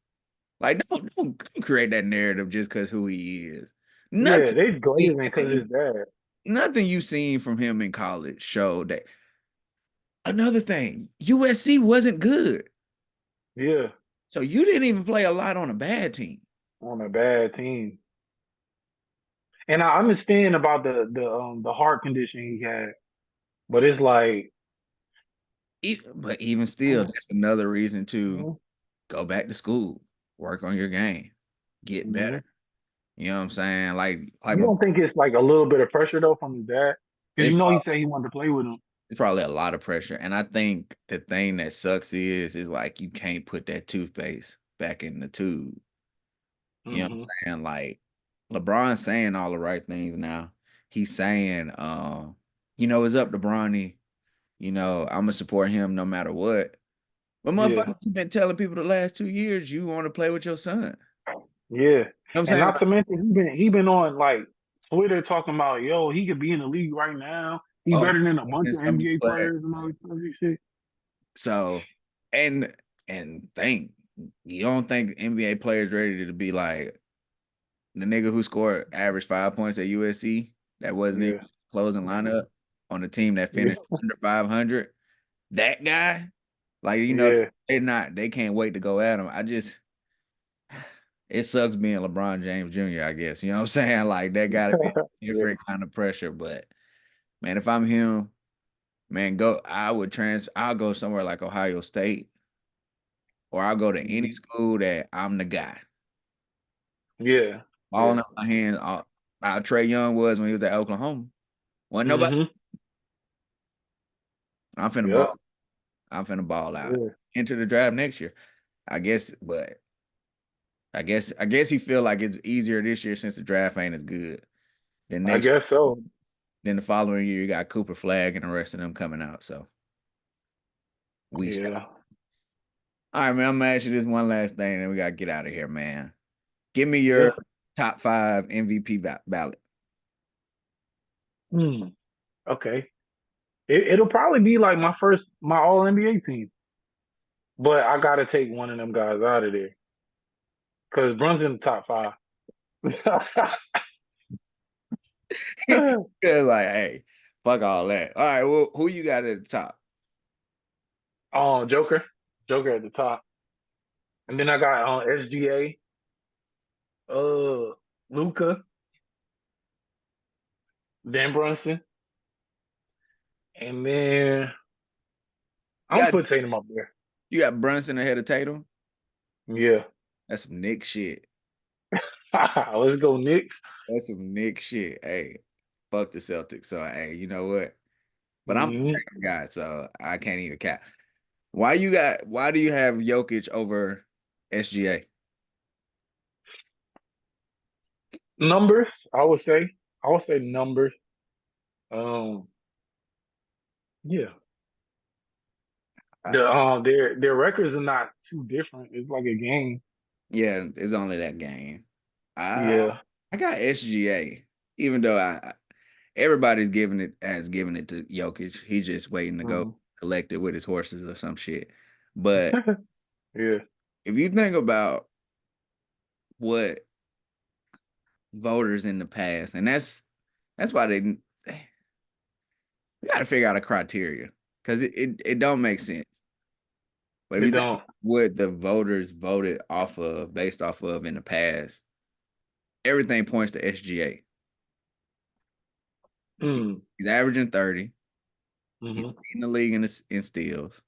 Like don't create that narrative just because who he is. Yeah, Nothing, they glazing because his dad. nothing you seen from him in college showed that. Another thing, USC wasn't good, Yeah, so you didn't even play a lot on a bad team. on a bad team. And I understand about the heart condition he had, but it's like, But even still, that's another reason to mhm, go back to school, work on your game, get mhm. better. You know what I'm saying? Like You my don't think it's like a little bit of pressure though from his dad? Because it's he probably, said he wanted to play with him. it's probably a lot of pressure, and I think the thing that sucks is like you can't put that toothpaste back in the tube. You know what Hmm. I'm saying? Like LeBron's saying all the right things now. He's saying, it's up to Bronny. I'm gonna support him no matter what. But Yeah, motherfucker, you've been telling people the last 2 years you want to play with your son. You know yeah. what I'm And saying? not to mention he been on like Twitter talking about, yo, he could be in the league right now. He Oh, better than a bunch it's of gonna be NBA flag. players and all this other shit. So, and and think you don't think NBA players ready to be like the nigga who scored average 5 points at USC that wasn't even Yeah. closing lineup on the team that Yeah. finished under 500. That guy, like Yeah. they can't wait to go at him. It sucks being LeBron James Jr., I guess. You know what I'm saying? Like that gotta be a Yeah. different kind of pressure. But man, if I'm him, man, I'll go somewhere like Ohio State, or I'll go to any Mhm. school that I'm the guy. Yeah. Balling Yeah. out my hands. How Trey Young was when he was at Oklahoma. Wasn't nobody. Hmm. I'm finna Yep. ball. I'm finna ball out. Yeah. Enter the draft next year. I guess, but I guess he feel like it's easier this year since the draft ain't as good. Then I next guess so. then the following year you got Cooper Flag and the rest of them coming out. So we shall. Yeah. All right, man. I'm gonna ask you this one last thing, and we gotta get out of here, man. Give me your Yeah. top 5 MVP ballot. Hmm. Okay. It'll probably be like my all NBA team. But I gotta take one of them guys out of there. Because Brun's in the top five. Cause like, hey, fuck all that. All right, well, who you got at the top? Oh, Joker. Joker at the top. And then I got SGA, Luca, then Brunson. And then You I'm gonna got put Tatum up there. you got Brunson ahead of Tatum. Yeah. That's some Nick shit. Let's go Knicks. That's some Nick shit. Hey, fuck the Celtics. So hey, you know what? But I'm a Hmm. Tatum guy, so I can't even cap. Why do you have Jokic over SGA? Numbers, I would say. I would say numbers. Um, yeah. I, Their records are not too different. It's like a game. yeah, it's only that game. I Yeah. I got SGA, even though everybody's giving it to Jokic. He's just waiting to go Mhm. collect it with his horses or some shit. But Yeah. if you think about what voters in the past, and that's why we got to figure out a criteria because it don't make sense. But if It you think don't. what the voters voted off of, based off of in the past, everything points to SGA. Mm. He's averaging 30. He's Hmm. in the league in steals.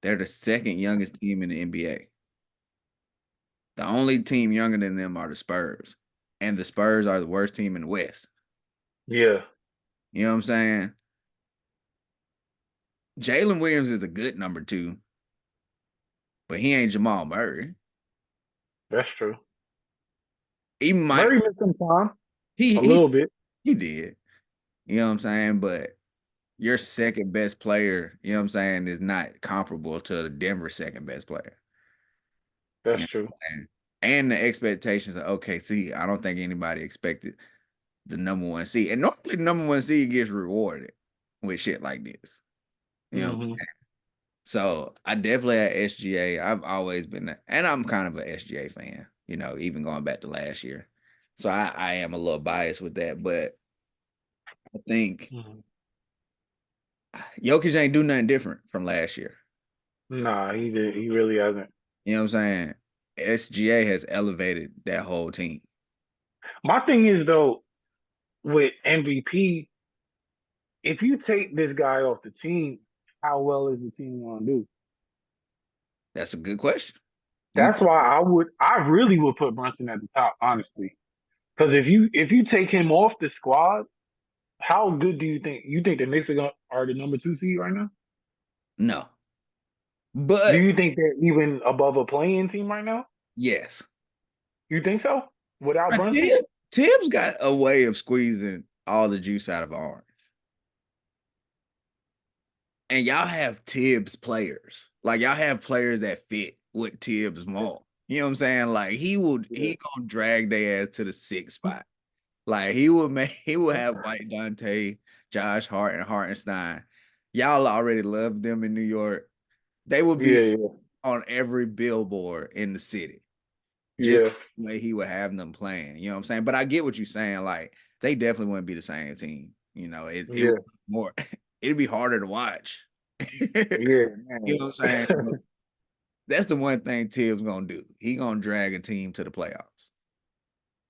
They're the second youngest team in the NBA. The only team younger than them are the Spurs. And the Spurs are the worst team in the West. Yeah, You know what I'm saying? Jalen Williams is a good number 2, but he ain't Jamal Murray. that's true. He might Murray missed some time, he a he little bit. he did. You know what I'm saying? But your second best player, you know what I'm saying, is not comparable to the Denver second best player. You That's know true. what I'm saying? And the expectations of OKC, I don't think anybody expected the number 1 seed. And normally the number 1 seed gets rewarded with shit like this. You know, Hmm. so I definitely had SGA. I've always been, and I'm kind of an SGA fan, you know, even going back to last year. So I am a little biased with that, but I think Hmm. Jokic ain't do nothing different from last year. Nah, he did. He really hasn't. You know what I'm saying? SGA has elevated that whole team. My thing is though, with MVP, if you take this guy off the team, how well is the team gonna do? That's a good question. You That's why I really would put Brunson at the top, honestly. Because if you take him off the squad, how good do you think the Knicks are the number 2 seed right now? no, Do but you think they're even above a playing team right now? yes, You think so? Without But Brunson? Tibbs got a way of squeezing all the juice out of orange. And y'all have Tibbs players. Like y'all have players that fit what Tibbs want. You know what I'm saying? Like he gonna drag their ass to the 6th spot. Like he would have White Dante, Josh Hart, and Hartenstein. Y'all already love them in New York. They would be Yeah, yeah, on every billboard in the city. Just yeah, the way he would have them playing. You know what I'm saying? But I get what you're saying. Like they definitely wouldn't be the same team. You know, it would yeah, be more it'd be harder to watch. yeah, You man. know what I'm saying? But that's the one thing Tibbs gonna do. He gonna drag a team to the playoffs.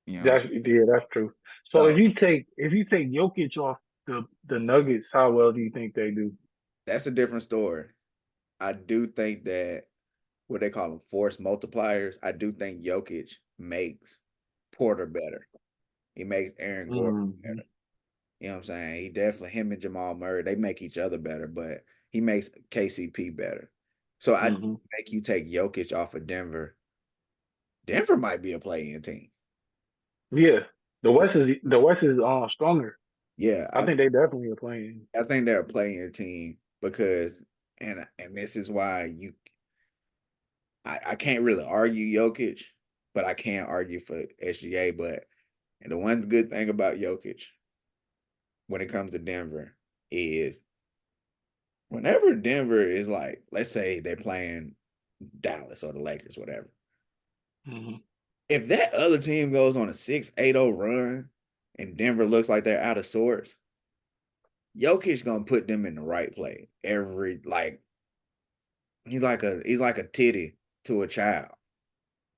You know what I'm saying? That's true. So So if you take Jokic off the Nuggets, how well do you think they do? that's a different story. I do think that what they call them force multipliers. I do think Jokic makes Porter better. He makes Aaron Gordon Hmm. better. You know what I'm saying? He definitely him and Jamal Murray, they make each other better, but he makes KCP better. So I Hmm. make you take Jokic off of Denver. Denver might be a play-in team. Yeah, the West is stronger. Yeah, I think they definitely are playing. I think they're a play-in team because and this is why I can't really argue Jokic, but I can argue for SGA. But and the one good thing about Jokic when it comes to Denver is whenever Denver is like, let's say they're playing Dallas or the Lakers, whatever. Hmm. If that other team goes on a 6-8-0 run and Denver looks like they're out of sorts, Jokic gonna put them in the right play every like he's like a titty to a child.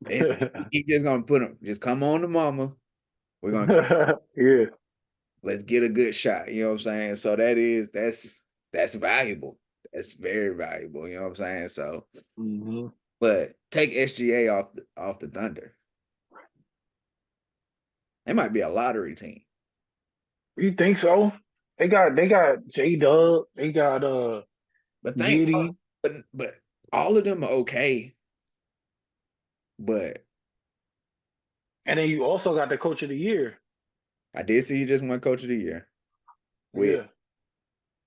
He just gonna put him just come on to mama. We're gonna Yeah. let's get a good shot. You know what I'm saying? So that's valuable. That's very valuable. You know what I'm saying? So, Hmm. but take SGA off the Thunder. They might be a lottery team. You think so? They got J Dub. They got But Giddy. but all of them are okay. But And then you also got the coach of the year. I did see he just won Coach of the Year. With Yeah.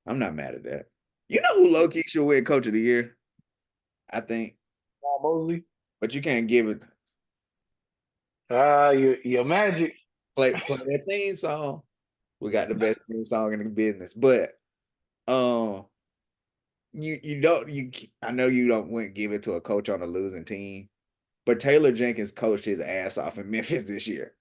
I'm not mad at that. You know who low key should win Coach of the Year? I think, Paul Mosley. but you can't give it. Your Magic. Play that theme song. We got the best theme song in the business. But um, you don't you I know you don't wouldn't give it to a coach on a losing team, But Taylor Jenkins coached his ass off in Memphis this year.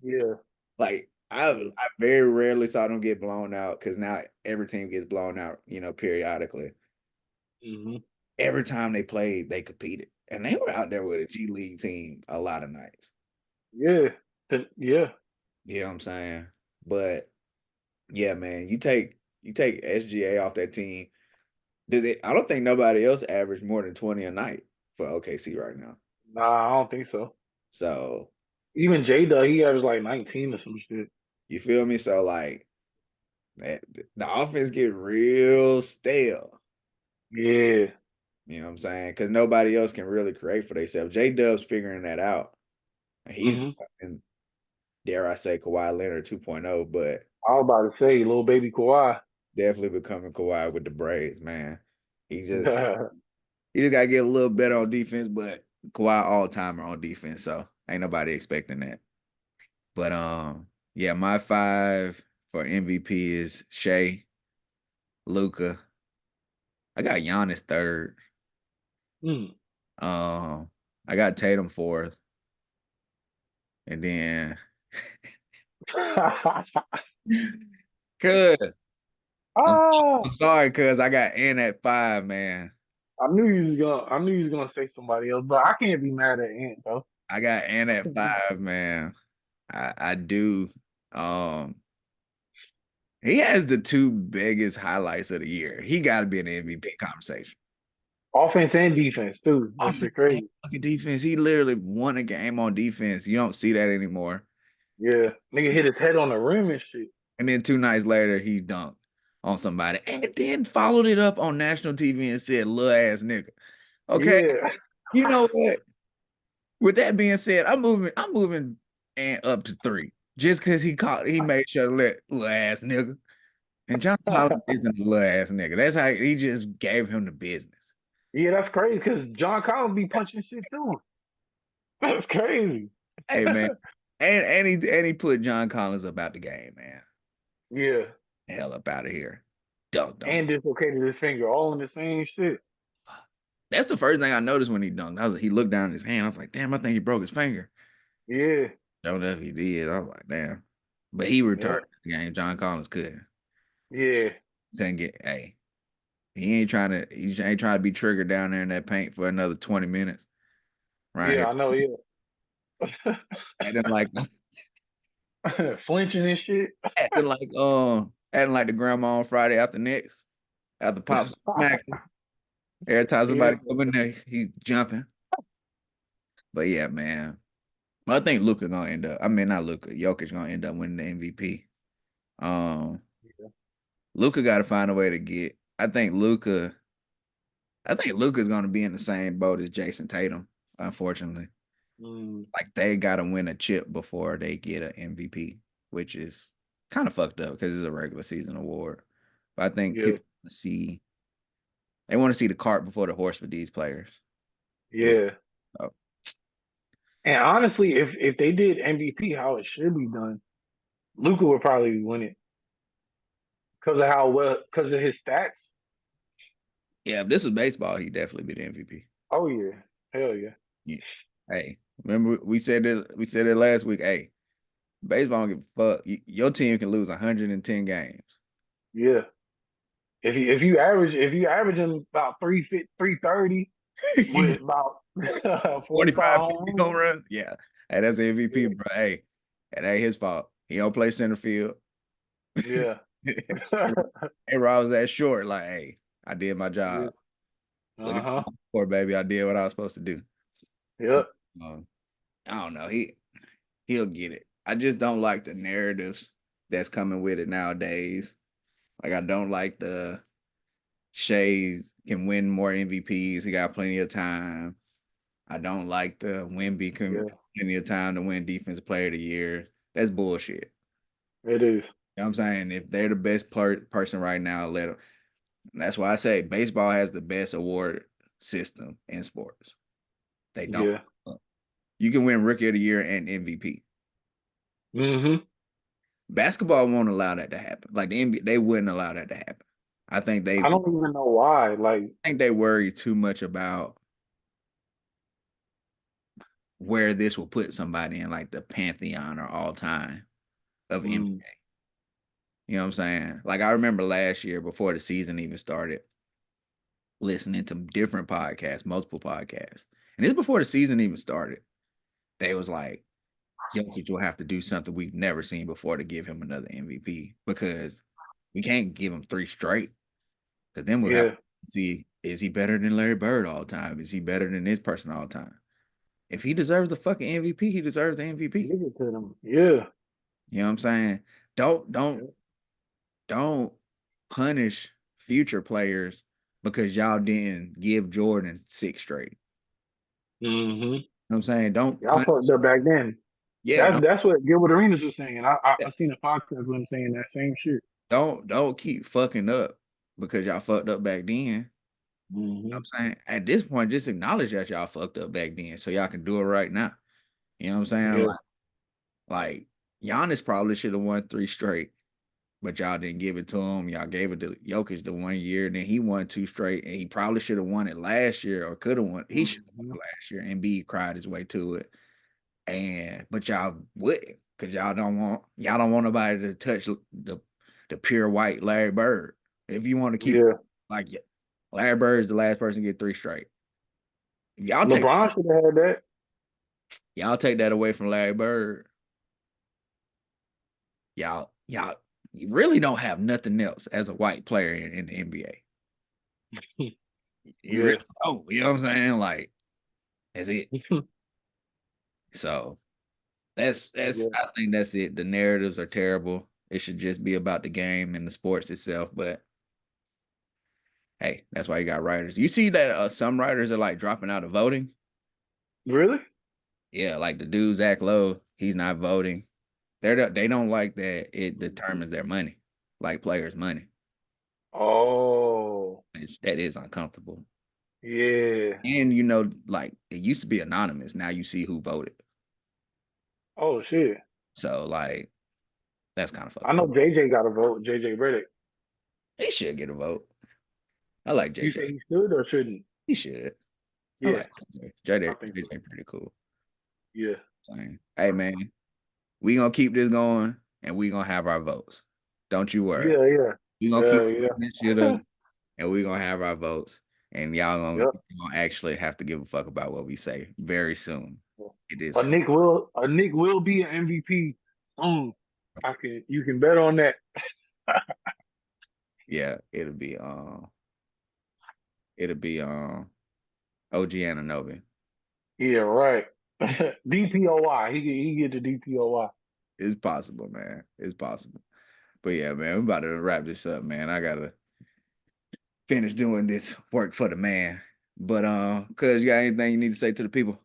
Yeah. Like I very rarely saw them get blown out because now every team gets blown out, periodically. Hmm. Every time they played, they competed. And they were out there with a G League team a lot of nights. Yeah. Yeah. You know what I'm saying? But yeah, man, you take SGA off that team. I don't think nobody else averaged more than 20 a night for OKC right now. Nah, I don't think so. So Even J Dub, he averaged like 19 or some shit. you feel me? So like the offense get real stale. Yeah. You know what I'm saying? Because nobody else can really create for themselves. J Dub's figuring that out. And he's Hmm. becoming, dare I say, Kawhi Leonard 2.0, but I was about to say, little baby Kawhi. definitely becoming Kawhi with the braids, man. He just gotta get a little better on defense, but Kawhi all timer on defense, so ain't nobody expecting that. But yeah, my 5 for MVP is Shea, Luca. I got Giannis third. Mm. I got Tatum fourth, and then cuz I'm, Ah, I'm sorry, cuz I got N at 5, man. I knew you was gonna say somebody else, but I can't be mad at Ant though. I got N at 5, man. I do. Um, he has the 2 biggest highlights of the year. He got to be in the MVP conversation. Offense and defense too. That Offense shit and crazy. fucking defense. He literally won a game on defense. You don't see that anymore. Yeah, nigga hit his head on the rim and shit. And then 2 nights later, he dunked on somebody, and then followed it up on national TV and said, "Little ass nigga." Okay, Yeah, you know what? With that being said, I'm moving and up to 3 just because he made sure to let little ass nigga. And John Collins isn't a little ass nigga. That's how he just gave him the business. yeah, that's crazy because John Collins be punching shit too. That's crazy. Hey man, and he put John Collins up out the game, man. Yeah, Hell up out of here. Dunked on him. and dislocated his finger, all in the same shit. That's the first thing I noticed when he dunked. He looked down at his hand. I was like, damn, I think he broke his finger. Yeah, Don't know if he did. I was like, damn. But he yeah, returned the game. John Collins yeah, couldn't get. Hey, he ain't trying to be triggered down there in that paint for another 20 minutes. Right yeah. here. I know. Yeah, Acting like flinching and shit. acting like the grandma on Friday after next. After Pops smacked him. Every time Yeah, somebody come in there, he jumping. But yeah, man. I think Luka gonna end up. I mean, not Luka. Jokic gonna end up winning the MVP. Um, Luka got to find a way to get. I think Luka. I think Luka's gonna be in the same boat as Jason Tatum. Unfortunately, mm, like they got to win a chip before they get an MVP, which is kind of fucked up because it's a regular season award. But I think yeah, people see they want to see the cart before the horse with these players. Which, yeah. oh, And honestly, if they did MVP how it should be done, Luca would probably win it because of how well, because of his stats. yeah, if this was baseball, he'd definitely be the MVP. Oh yeah, hell yeah, Yeah. Hey, remember we said that last week. Hey, baseball don't give a fuck. Your team can lose 110 games. yeah. If you averaging about 330 with about 45 45 home 50 home runs, runs. Yeah. Hey, that's the MVP, yeah, bro. Hey, it ain't his fault. He don't play center field. yeah, And Rob was that short. Like, hey, I did my yeah. job. Look Uh at huh. the score, baby. I did what I was supposed to do. Yep. Um, I don't know. He'll get it. I just don't like the narratives that's coming with it nowadays. Like I don't like the Shays can win more MVPs. He got plenty of time. I don't like the Wemby can Yeah. plenty of time to win Defensive Player of the Year. That's bullshit. It is. You know what I'm saying? If they're the best person right now, let them. That's why I say baseball has the best award system in sports. They don't. Yeah. You can win Rookie of the Year and MVP. Mm-hmm. Basketball won't allow that to happen. Like the NBA, they wouldn't allow that to happen. I think they I don't even know why. Like, worry too much about where this will put somebody in like the pantheon or all time of NBA. You know what I'm saying? Like I remember last year before the season even started, listening to different podcasts, multiple podcasts. And it's before the season even started. They was like, Jokic will have to do something we've never seen before to give him another MVP because we can't give him 3 straight. Because then we'll have to see, is he better than Larry Bird all the time? Is he better than this person all the time? If he deserves the fucking MVP, he deserves the MVP. Give it to them. Yeah. You know what I'm saying? Don't punish future players because y'all didn't give Jordan 6 straight. Mm-hmm. You know what I'm saying? Don't Y'all fucked up back then. yeah, That's what Gilbert Arenas was saying. I seen a podcast with him saying that same shit. don't keep fucking up because y'all fucked up back then. Mm-hmm. You know what I'm saying? At this point, just acknowledge that y'all fucked up back then so y'all can do it right now. You know what I'm saying? Yeah. Like Giannis probably should have won 3 straight, but y'all didn't give it to him. Y'all gave it to Jokic the 1 year, then he won 2 straight, and he probably should have won it last year or could have won. He should have won it last year, and B cried his way to it. But y'all wouldn't, because y'all don't want nobody to touch the pure white Larry Bird. If you want to keep like Larry Bird is the last person to get 3 straight. LeBron should have had that. Y'all take that away from Larry Bird. Y'all you really don't have nothing else as a white player in the NBA. You really don't. You know what I'm saying? Like, that's it. So that's I think that's it. The narratives are terrible. It should just be about the game and the sports itself. But hey, that's why you got writers. You see that some writers are like dropping out of voting. Really? Yeah, like the dude Zach Lowe, he's not voting. They don't like that it determines their money, like players' money. Oh. That is uncomfortable. Yeah. And like it used to be anonymous. Now you see who voted. Oh shit. So like that's kind of fucked I know up. JJ got a vote, JJ Redick. He should get a vote. I like JJ. You say he should or shouldn't? He should. Yeah. I like JJ. JJ pretty cool. Yeah. Saying, hey man, we gonna keep this going and we gonna have our votes. Don't you worry. Yeah. We gonna keep this shit up and we gonna have our votes. And y'all gonna actually have to give a fuck about what we say very soon. It is Nick will be an MVP soon. You can bet on that. Yeah, it'll be OG Anunoby. Yeah, right. DPOY. He get the DPOY. It's possible, man. It's possible. But yeah, man, we're about to wrap this up, man. I gotta finish doing this work for the man. But cuz you got anything you need to say to the people?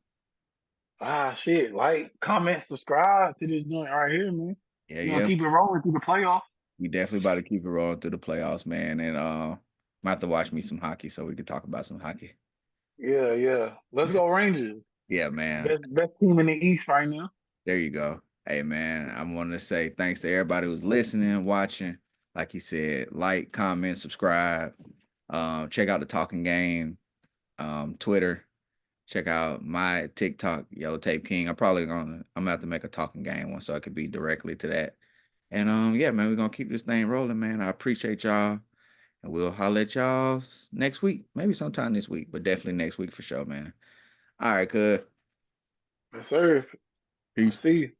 Shit. Like, comment, subscribe to this joint right here, man. Yeah, You gonna keep it rolling through the playoffs. We definitely about to keep it rolling through the playoffs, man. And might have to watch me some hockey so we can talk about some hockey. Yeah. Let's go Rangers. Yeah, man. Best team in the East right now. There you go. Hey, man, I want to say thanks to everybody who's listening, watching. Like you said, like, comment, subscribe. Check out the Talking Game, Twitter. Check out my TikTok, Yellow Tape King. I'm gonna have to make a Talking Game one so I could be directly to that. And yeah, man, we're gonna keep this thing rolling, man. I appreciate y'all. And we'll holler at y'all next week. Maybe sometime this week, but definitely next week for sure, man. All right, cuz. Yes, sir. Peace. See you.